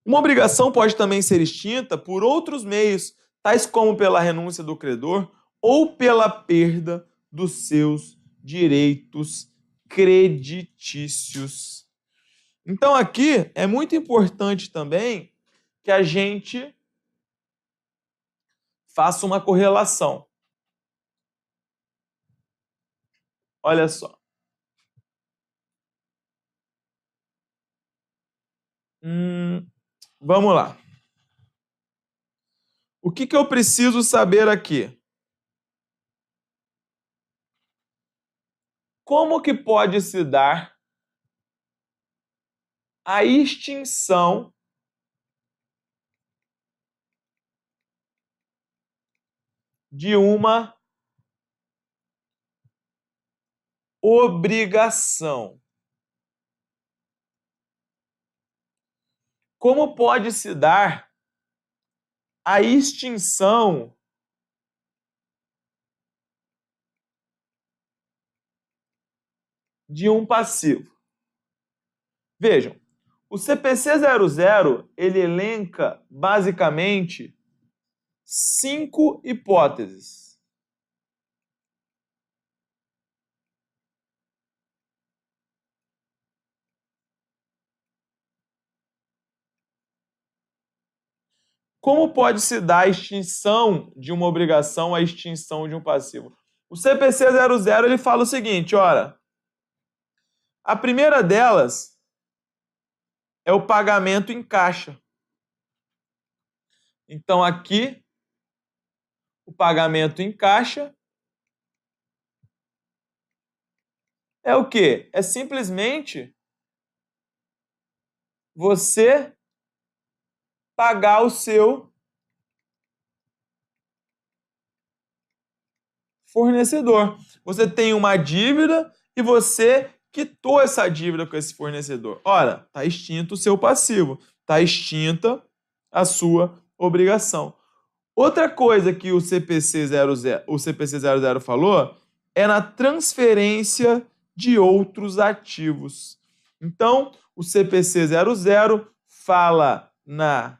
Uma obrigação pode também ser extinta por outros meios, tais como pela renúncia do credor ou pela perda dos seus direitos creditícios. Então aqui é muito importante também que a gente faça uma correlação. Olha só. Vamos lá. O que eu preciso saber aqui? Como que pode se dar a extinção de uma obrigação? Como pode se dar a extinção de um passivo? Vejam, o CPC 00 ele elenca basicamente 5 hipóteses. Como pode se dar a extinção de uma obrigação, a extinção de um passivo? O CPC 00 ele fala o seguinte, ora, a primeira delas é o pagamento em caixa. Então aqui o pagamento em caixa é o quê? É simplesmente você pagar o seu fornecedor. Você tem uma dívida e você quitou essa dívida com esse fornecedor. Ora, está extinto o seu passivo, está extinta a sua obrigação. Outra coisa que o CPC 00 falou é na transferência de outros ativos. Então, o CPC 00 fala na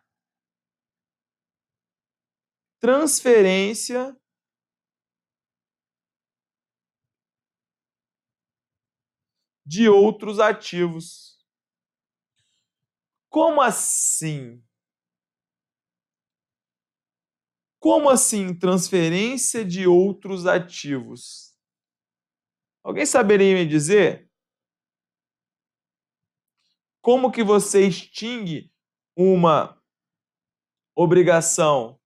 transferência de outros ativos. Como assim? Como assim transferência de outros ativos? Alguém saberia me dizer como que você extingue uma obrigação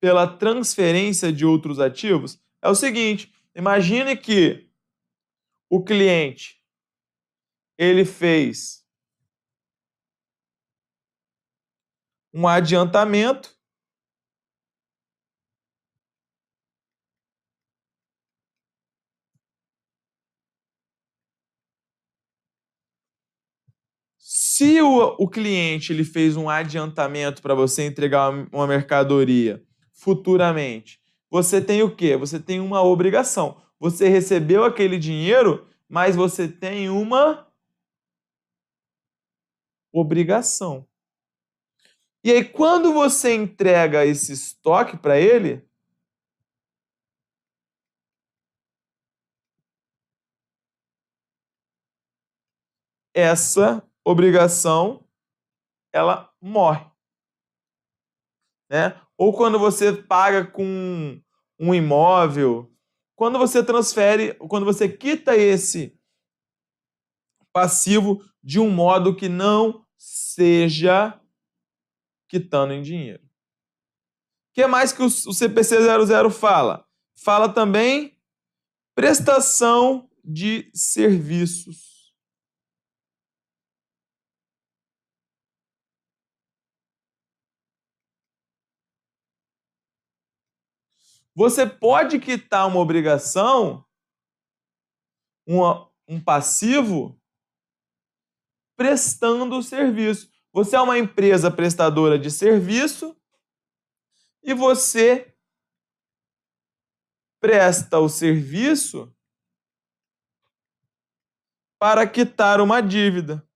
pela transferência de outros ativos? É o seguinte, imagine que o cliente ele fez um adiantamento se o cliente ele fez um adiantamento para você entregar uma mercadoria futuramente, você tem o quê? Você tem uma obrigação. Você recebeu aquele dinheiro, mas você tem uma obrigação. E aí, quando você entrega esse estoque para ele, essa obrigação ela morre, né? Ou quando você paga com um imóvel, quando você transfere, quando você quita esse passivo de um modo que não seja quitando em dinheiro. O que mais que o CPC 00 fala? Fala também prestação de serviços. Você pode quitar uma obrigação, um passivo, prestando o serviço. Você é uma empresa prestadora de serviço e você presta o serviço para quitar uma dívida.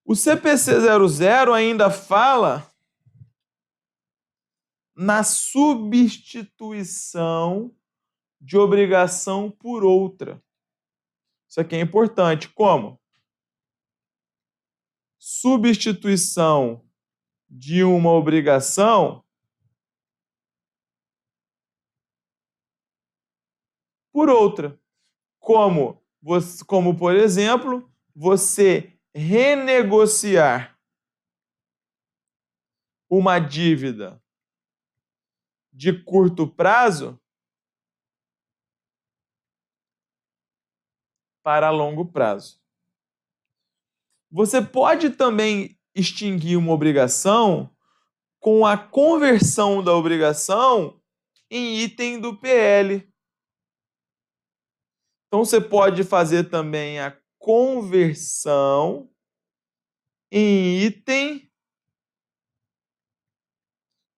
O CPC 00 ainda fala na substituição de obrigação por outra. Isso aqui é importante. Como? Substituição de uma obrigação por outra. Como, por exemplo, você renegociar uma dívida de curto prazo para longo prazo. Você pode também extinguir uma obrigação com a conversão da obrigação em item do PL. Então, você pode fazer também a conversão em item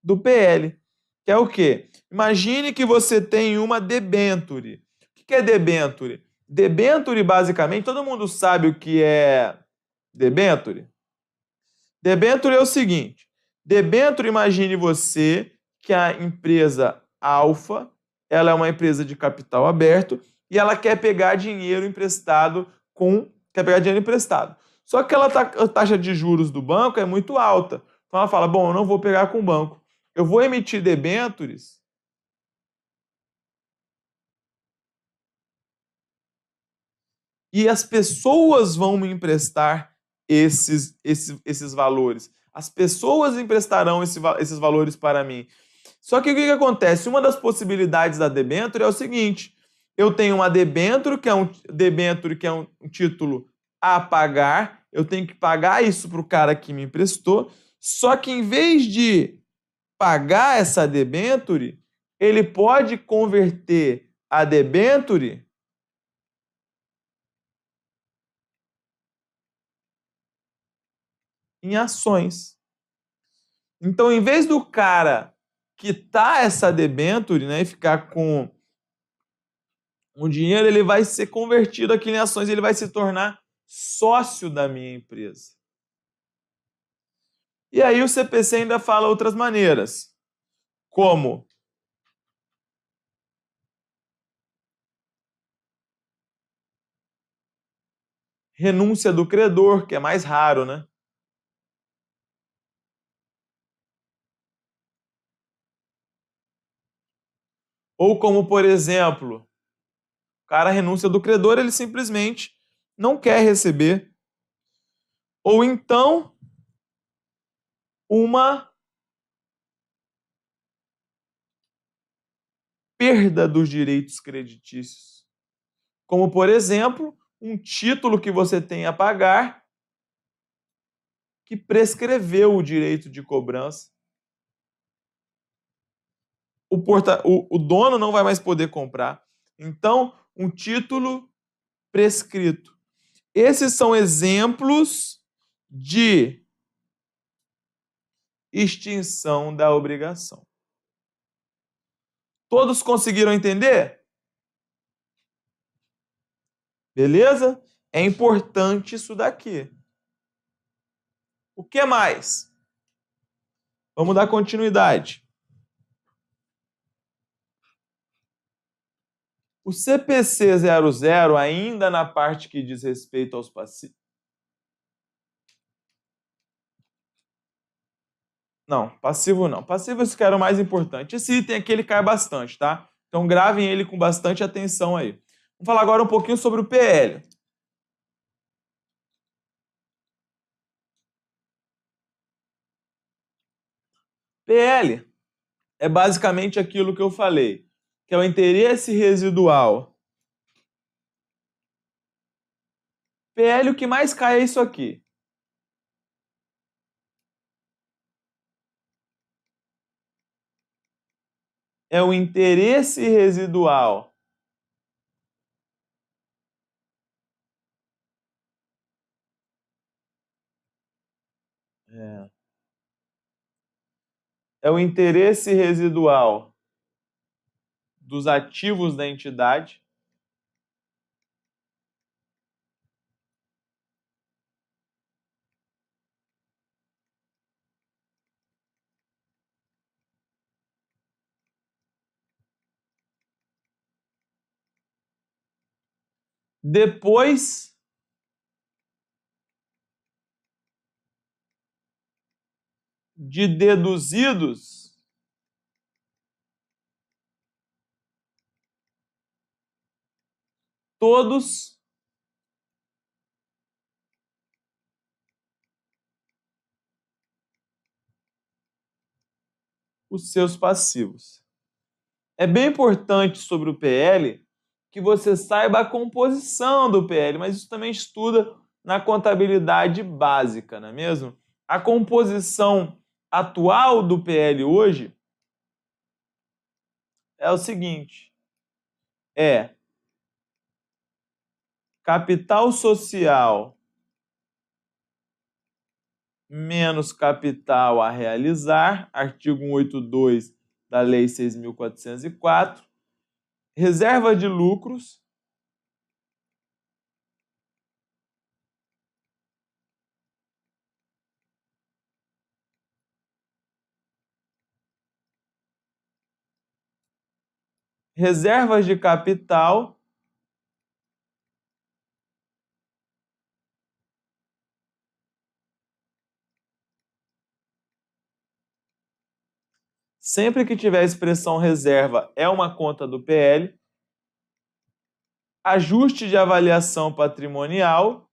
do PL, que é o quê? Imagine que você tem uma debênture. O que é debênture? Debênture, basicamente, todo mundo sabe o que é debênture? Debênture é o seguinte, debênture, imagine você que a empresa Alfa, ela é uma empresa de capital aberto e ela quer pegar dinheiro emprestado Só que a taxa de juros do banco é muito alta. Então ela fala, bom, eu não vou pegar com o banco. Eu vou emitir debêntures e as pessoas vão me emprestar esses valores. As pessoas emprestarão esses valores para mim. Só que o que acontece? Uma das possibilidades da debênture é o seguinte: eu tenho uma debênture que é um título a pagar, eu tenho que pagar isso para o cara que me emprestou, só que em vez de pagar essa debênture, ele pode converter a debênture em ações. Então, em vez do cara quitar essa debênture, né, e ficar com o dinheiro, ele vai ser convertido aqui em ações, ele vai se tornar sócio da minha empresa. E aí o CPC ainda fala outras maneiras, como renúncia do credor, que é mais raro, né? Ou como, por exemplo, o cara renúncia do credor, ele simplesmente não quer receber. Ou então, uma perda dos direitos creditícios. Como, por exemplo, um título que você tem a pagar que prescreveu o direito de cobrança. O dono não vai mais poder comprar. Então, um título prescrito. Esses são exemplos de extinção da obrigação. Todos conseguiram entender? Beleza? É importante isso daqui. O que mais? Vamos dar continuidade. O CPC 00, ainda na parte que diz respeito aos passivos. Não, passivo não. Passivo esse que era o mais importante. Esse item aqui ele cai bastante, tá? Então gravem ele com bastante atenção aí. Vamos falar agora um pouquinho sobre o PL. PL é basicamente aquilo que eu falei, que é o interesse residual. PL, o que mais cai é isso aqui. é o interesse residual é o interesse residual dos ativos da entidade depois de deduzidos todos os seus passivos. É bem importante sobre o PL que você saiba a composição do PL, mas isso também estuda na contabilidade básica, não é mesmo? A composição atual do PL hoje é o seguinte: é capital social menos capital a realizar, artigo 182 da Lei 6.404, reserva de lucros reservas de capital sempre que tiver expressão reserva é uma conta do PL, ajuste de avaliação patrimonial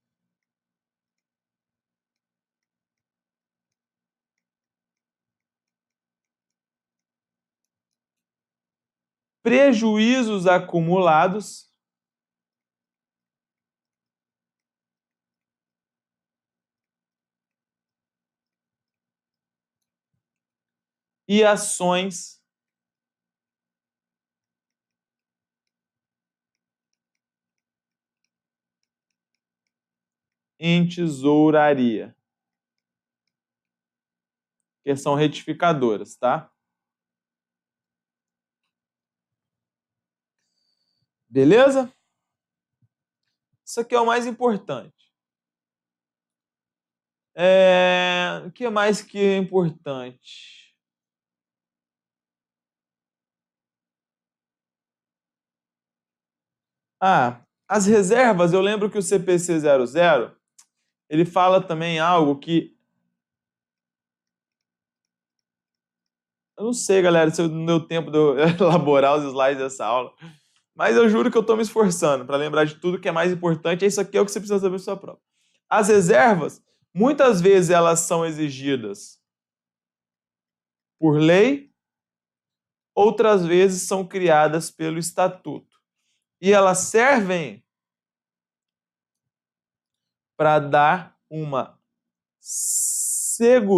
prejuízos acumulados e ações em tesouraria, que são retificadoras, tá? Beleza? Isso aqui é o mais importante. O que mais que é importante? As reservas, eu lembro que o CPC 00, ele fala também algo que... Eu não sei, galera, se não deu tempo de eu elaborar os slides dessa aula, mas eu juro que eu estou me esforçando para lembrar de tudo que é mais importante. Isso aqui é o que você precisa saber para sua prova. As reservas, muitas vezes elas são exigidas por lei, outras vezes são criadas pelo estatuto. E elas servem para dar uma segurança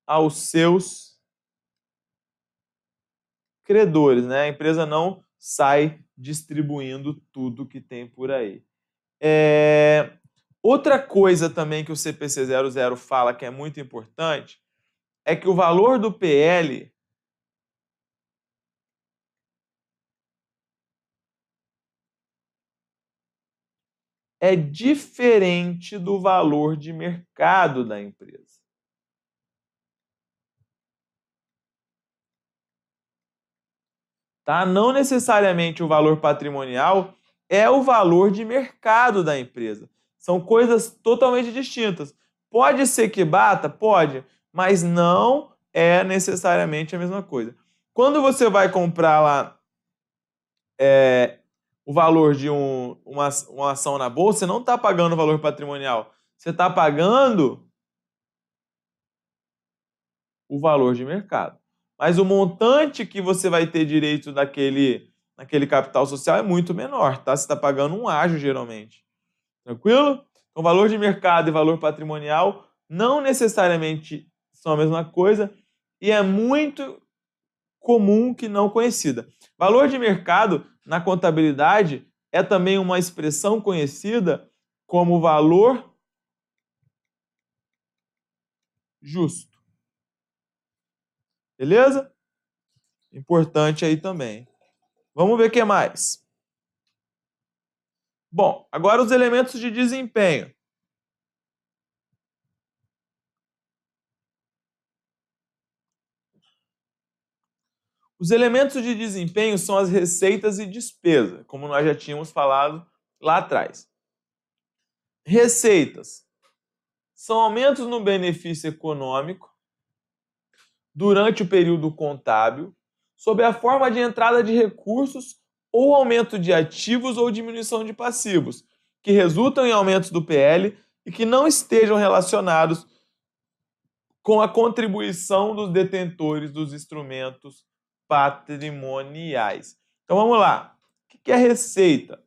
aos seus credores, né? A empresa não sai distribuindo tudo que tem por aí. Outra coisa também que o CPC 00 fala que é muito importante é que o valor do PL é diferente do valor de mercado da empresa. Tá? Não necessariamente o valor patrimonial é o valor de mercado da empresa. São coisas totalmente distintas. Pode ser que bata? Pode, mas não é necessariamente a mesma coisa. Quando você vai comprar lá o valor de uma ação na bolsa, você não está pagando o valor patrimonial. Você está pagando o valor de mercado. Mas o montante que você vai ter direito naquele capital social é muito menor, tá? Você está pagando um ágio, geralmente. Tranquilo? Então, valor de mercado e valor patrimonial não necessariamente são a mesma coisa. e é muito comum que não conhecida. Valor de mercado na contabilidade é também uma expressão conhecida como valor justo. Beleza? Importante aí também. Vamos ver o que mais. Bom, agora os elementos de desempenho. Os elementos de desempenho são as receitas e despesas, como nós já tínhamos falado lá atrás. Receitas são aumentos no benefício econômico durante o período contábil, sob a forma de entrada de recursos ou aumento de ativos ou diminuição de passivos, que resultam em aumentos do PL e que não estejam relacionados com a contribuição dos detentores dos instrumentos patrimoniais. Então vamos lá. O que é receita?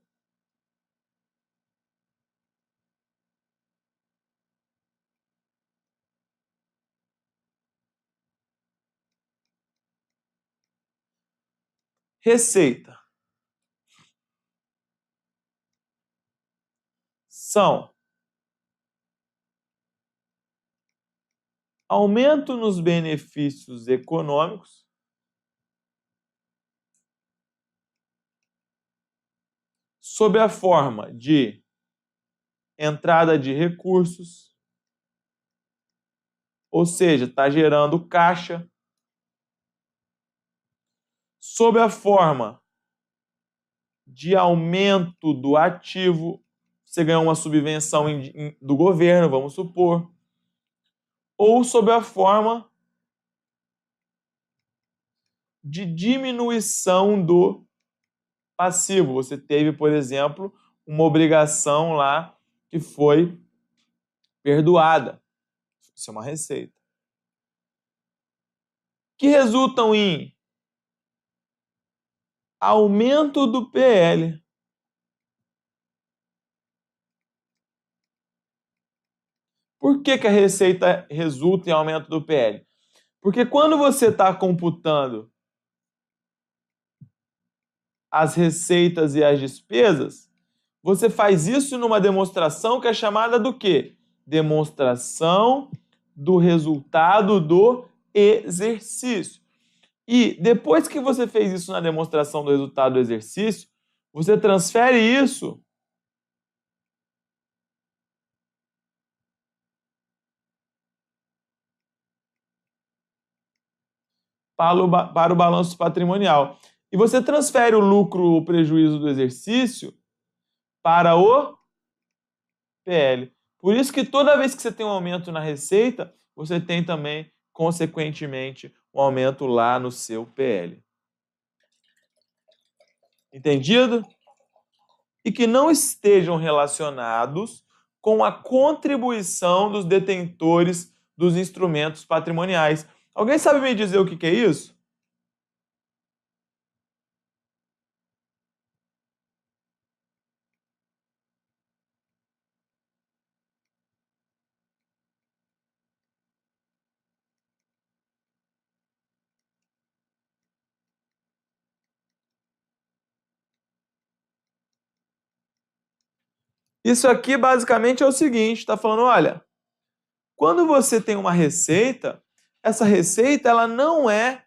Receita são aumento nos benefícios econômicos sob a forma de entrada de recursos, ou seja, está gerando caixa, sob a forma de aumento do ativo, você ganhou uma subvenção do governo, vamos supor, ou sob a forma de diminuição do passivo. Você teve, por exemplo, uma obrigação lá que foi perdoada. Isso é uma receita. Que resultam em aumento do PL. Por que a receita resulta em aumento do PL? Porque quando você está computando as receitas e as despesas, você faz isso numa demonstração que é chamada do quê? Demonstração do resultado do exercício. E depois que você fez isso na demonstração do resultado do exercício, você transfere isso para o balanço patrimonial. E você transfere o lucro ou prejuízo do exercício para o PL. Por isso que toda vez que você tem um aumento na receita, você tem também, consequentemente, um aumento lá no seu PL. Entendido? E que não estejam relacionados com a contribuição dos detentores dos instrumentos patrimoniais. Alguém sabe me dizer o que é isso? Isso aqui basicamente é o seguinte, está falando, olha, quando você tem uma receita, essa receita ela não é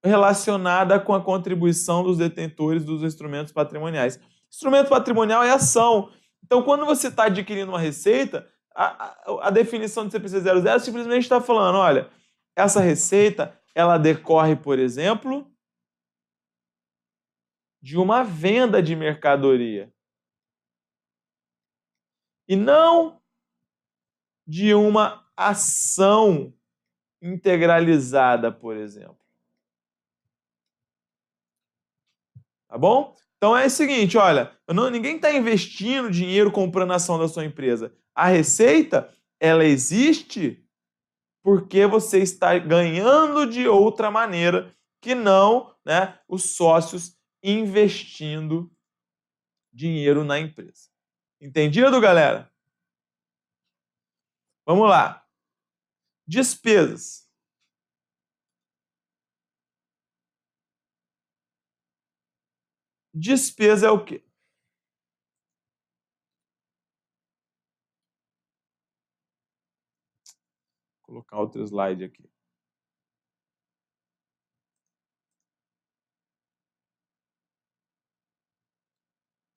relacionada com a contribuição dos detentores dos instrumentos patrimoniais. Instrumento patrimonial é ação. Então, quando você está adquirindo uma receita, a definição de CPC 00 simplesmente está falando, olha, essa receita ela decorre, por exemplo, de uma venda de mercadoria e não de uma ação integralizada, por exemplo. Tá bom? Então é o seguinte, olha, ninguém está investindo dinheiro comprando ação da sua empresa. A receita, ela existe porque você está ganhando de outra maneira que não, né, os sócios investindo dinheiro na empresa. Entendido, galera? Vamos lá. Despesas. Despesa é o quê? Vou colocar outro slide aqui.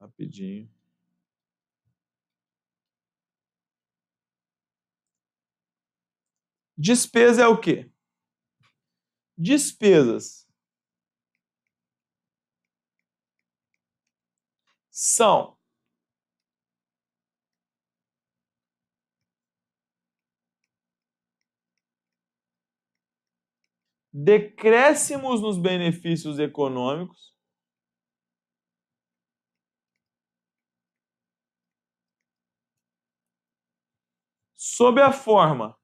Rapidinho. Despesa é o quê? Despesas são decréscimos nos benefícios econômicos sob a forma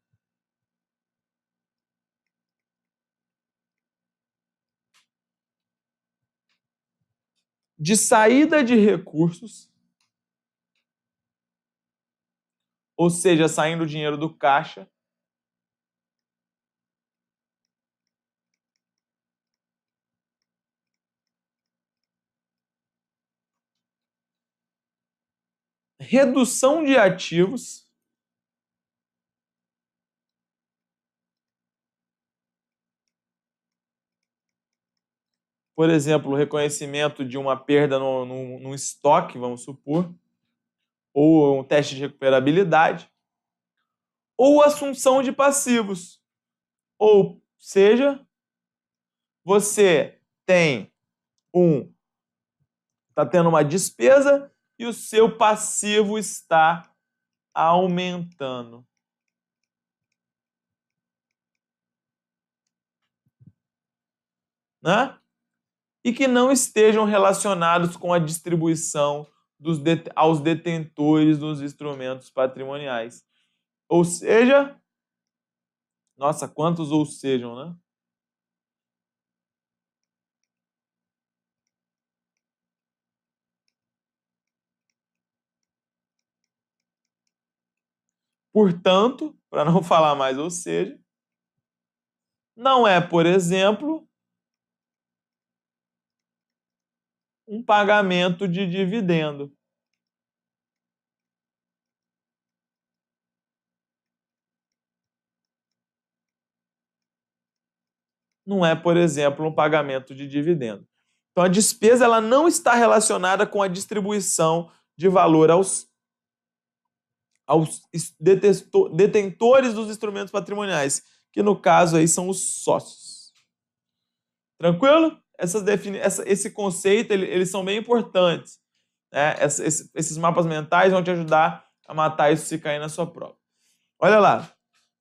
de saída de recursos, ou seja, saindo dinheiro do caixa, redução de ativos, por exemplo, o reconhecimento de uma perda no estoque, vamos supor, ou um teste de recuperabilidade, ou assunção de passivos. Ou seja, você está tendo uma despesa e o seu passivo está aumentando. Né? E que não estejam relacionados com a distribuição aos detentores dos instrumentos patrimoniais. Ou seja, nossa, quantos ou sejam, né? Portanto, para não falar mais ou seja, não é, por exemplo, um pagamento de dividendo. Não é, por exemplo, um pagamento de dividendo. Então, a despesa ela não está relacionada com a distribuição de valor aos detentores dos instrumentos patrimoniais, que no caso aí são os sócios. Tranquilo? Esse conceito, eles são bem importantes. Né? Esses mapas mentais vão te ajudar a matar isso se cair na sua prova. Olha lá.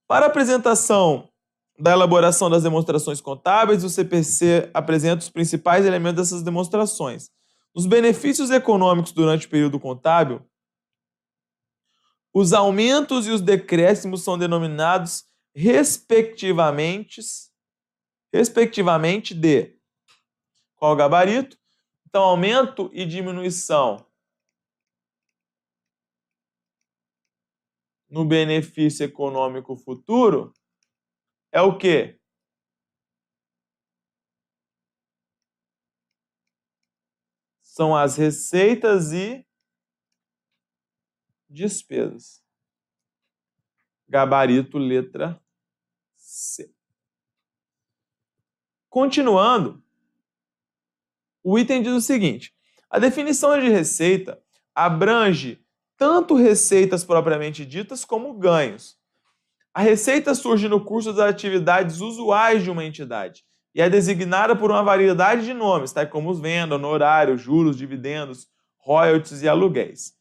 Para a apresentação da elaboração das demonstrações contábeis, o CPC apresenta os principais elementos dessas demonstrações. Os benefícios econômicos durante o período contábil, os aumentos e os decréscimos são denominados respectivamente de qual gabarito? Então, aumento e diminuição no benefício econômico futuro é o quê? São as receitas e despesas. Gabarito letra C. Continuando, o item diz o seguinte: a definição de receita abrange tanto receitas propriamente ditas como ganhos. A receita surge no curso das atividades usuais de uma entidade e é designada por uma variedade de nomes, tais como venda, honorário, juros, dividendos, royalties e aluguéis.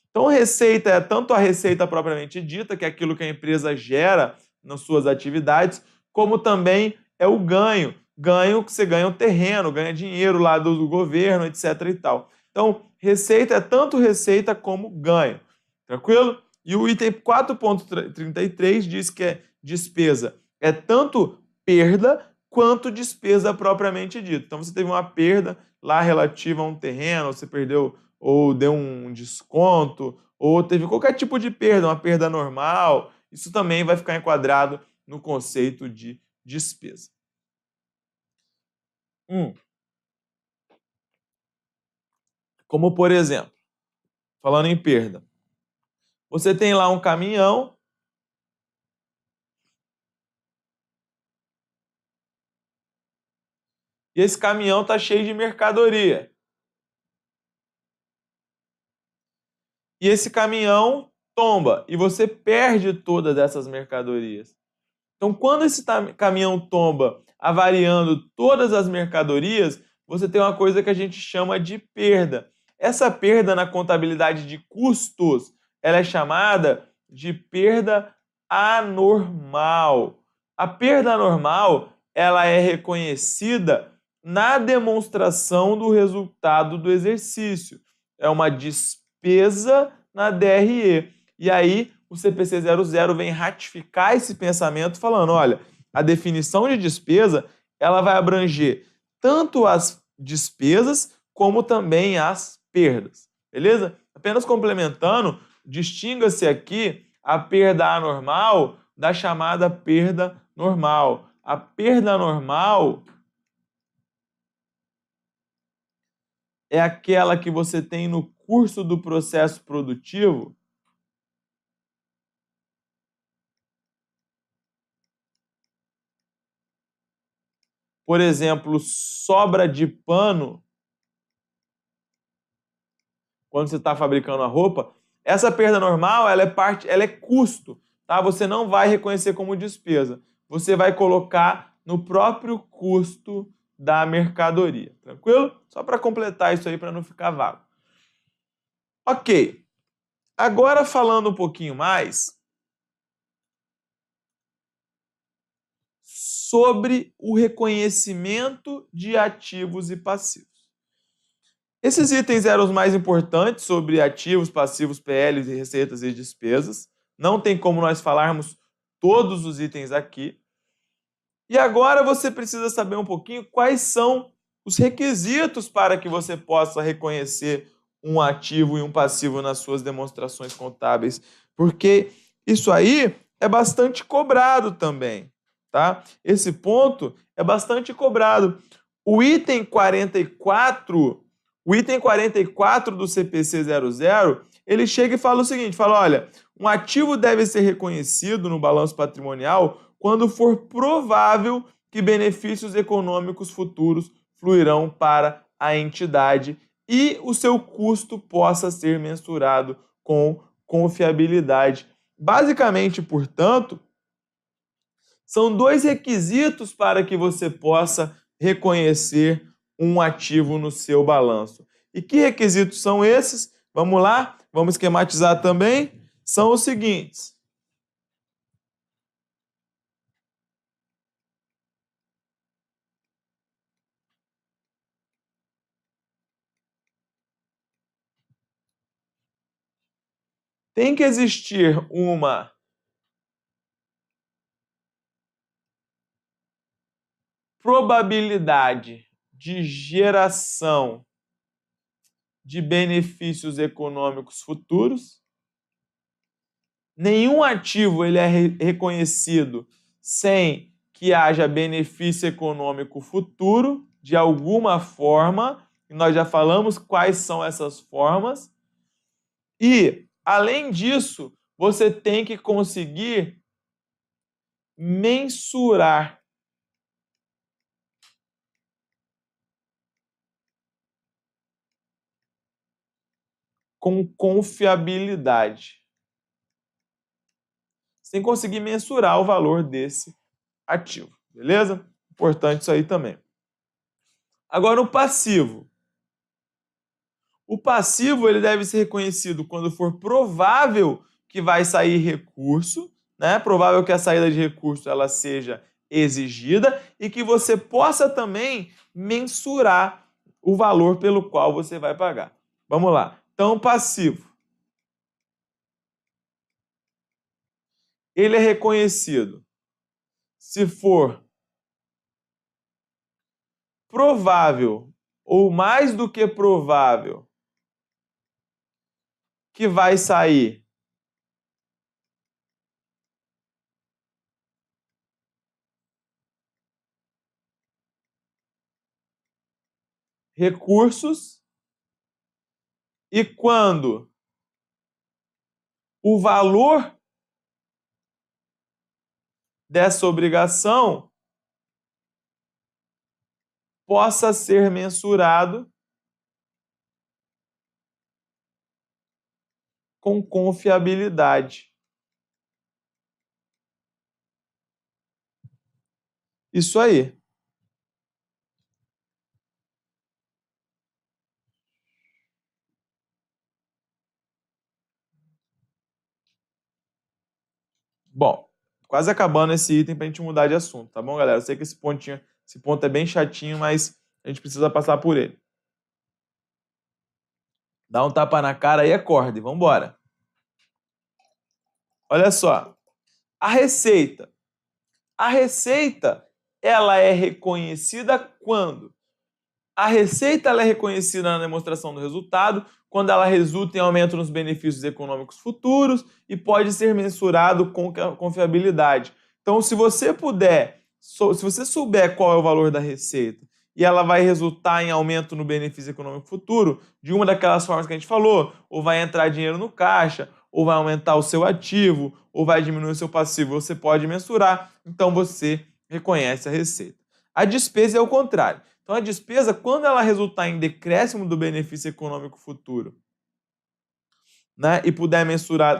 Então, receita é tanto a receita propriamente dita, que é aquilo que a empresa gera nas suas atividades, como também é o ganho. Ganho que você ganha um terreno, ganha dinheiro lá do governo, etc. e tal. Então, receita é tanto receita como ganho. Tranquilo? E o item 4.33 diz que é despesa é tanto perda quanto despesa propriamente dita. Então, você teve uma perda lá relativa a um terreno, você perdeu ou deu um desconto, ou teve qualquer tipo de perda, uma perda normal, isso também vai ficar enquadrado no conceito de despesa. Como, por exemplo, falando em perda, você tem lá um caminhão e esse caminhão está cheio de mercadoria. E esse caminhão tomba e você perde todas essas mercadorias. Então, quando esse caminhão tomba, avariando todas as mercadorias, você tem uma coisa que a gente chama de perda. Essa perda na contabilidade de custos, ela é chamada de perda anormal. A perda anormal, ela é reconhecida na demonstração do resultado do exercício. É uma despesa na DRE. E aí, o CPC 00 vem ratificar esse pensamento falando, olha, a definição de despesa, ela vai abranger tanto as despesas como também as perdas, beleza? Apenas complementando, distinga-se aqui a perda anormal da chamada perda normal. A perda normal é aquela que você tem no curso do processo produtivo. Por exemplo, sobra de pano, quando você está fabricando a roupa, essa perda normal, ela é custo, tá? Você não vai reconhecer como despesa. Você vai colocar no próprio custo da mercadoria, tranquilo? Só para completar isso aí para não ficar vago. OK. Agora falando um pouquinho mais sobre o reconhecimento de ativos e passivos. Esses itens eram os mais importantes sobre ativos, passivos, PLs e receitas e despesas. Não tem como nós falarmos todos os itens aqui. E agora você precisa saber um pouquinho quais são os requisitos para que você possa reconhecer um ativo e um passivo nas suas demonstrações contábeis, porque isso aí é bastante cobrado também, tá? Esse ponto é bastante cobrado. O item 44, o item 44 do CPC 00, ele chega e fala o seguinte, fala, olha, um ativo deve ser reconhecido no balanço patrimonial quando for provável que benefícios econômicos futuros fluirão para a entidade e o seu custo possa ser mensurado com confiabilidade. Basicamente, portanto, são dois requisitos para que você possa reconhecer um ativo no seu balanço. E que requisitos são esses? Vamos lá, vamos esquematizar também. São os seguintes. Tem que existir uma probabilidade de geração de benefícios econômicos futuros. Nenhum ativo ele é reconhecido sem que haja benefício econômico futuro, de alguma forma, e nós já falamos quais são essas formas. E, além disso, você tem que conseguir mensurar com confiabilidade. Você tem que conseguir mensurar o valor desse ativo, beleza? Importante isso aí também. Agora, o passivo. O passivo ele deve ser reconhecido quando for provável que vai sair recurso, né? Provável que a saída de recurso ela seja exigida e que você possa também mensurar o valor pelo qual você vai pagar. Vamos lá. Então, passivo. Ele é reconhecido se for provável ou mais do que provável que vai sair recursos e quando o valor dessa obrigação possa ser mensurado com confiabilidade. Isso aí. Bom, quase acabando esse item para a gente mudar de assunto, tá bom, galera? Eu sei que esse ponto é bem chatinho, mas a gente precisa passar por ele. Dá um tapa na cara e acorde, vamos embora. Olha só, a receita. A receita, ela é reconhecida quando? A receita ela é reconhecida na demonstração do resultado quando ela resulta em aumento nos benefícios econômicos futuros e pode ser mensurado com confiabilidade. Então, se você souber qual é o valor da receita e ela vai resultar em aumento no benefício econômico futuro, de uma daquelas formas que a gente falou, ou vai entrar dinheiro no caixa, ou vai aumentar o seu ativo, ou vai diminuir o seu passivo, você pode mensurar, então você reconhece a receita. A despesa é o contrário. Então, a despesa, quando ela resultar em decréscimo do benefício econômico futuro, né, e puder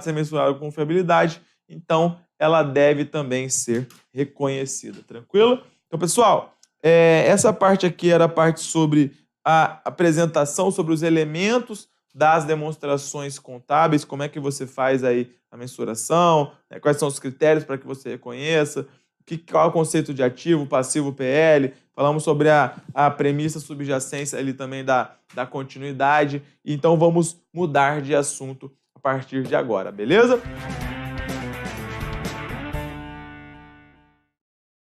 ser mensurada com confiabilidade, então ela deve também ser reconhecida. Tranquilo? Então, pessoal, essa parte aqui era a parte sobre a apresentação, sobre os elementos das demonstrações contábeis, como é que você faz aí a mensuração, né, quais são os critérios para que você reconheça, qual é o conceito de ativo, passivo, PL, falamos sobre a premissa subjacência ali também da continuidade, então vamos mudar de assunto a partir de agora, beleza?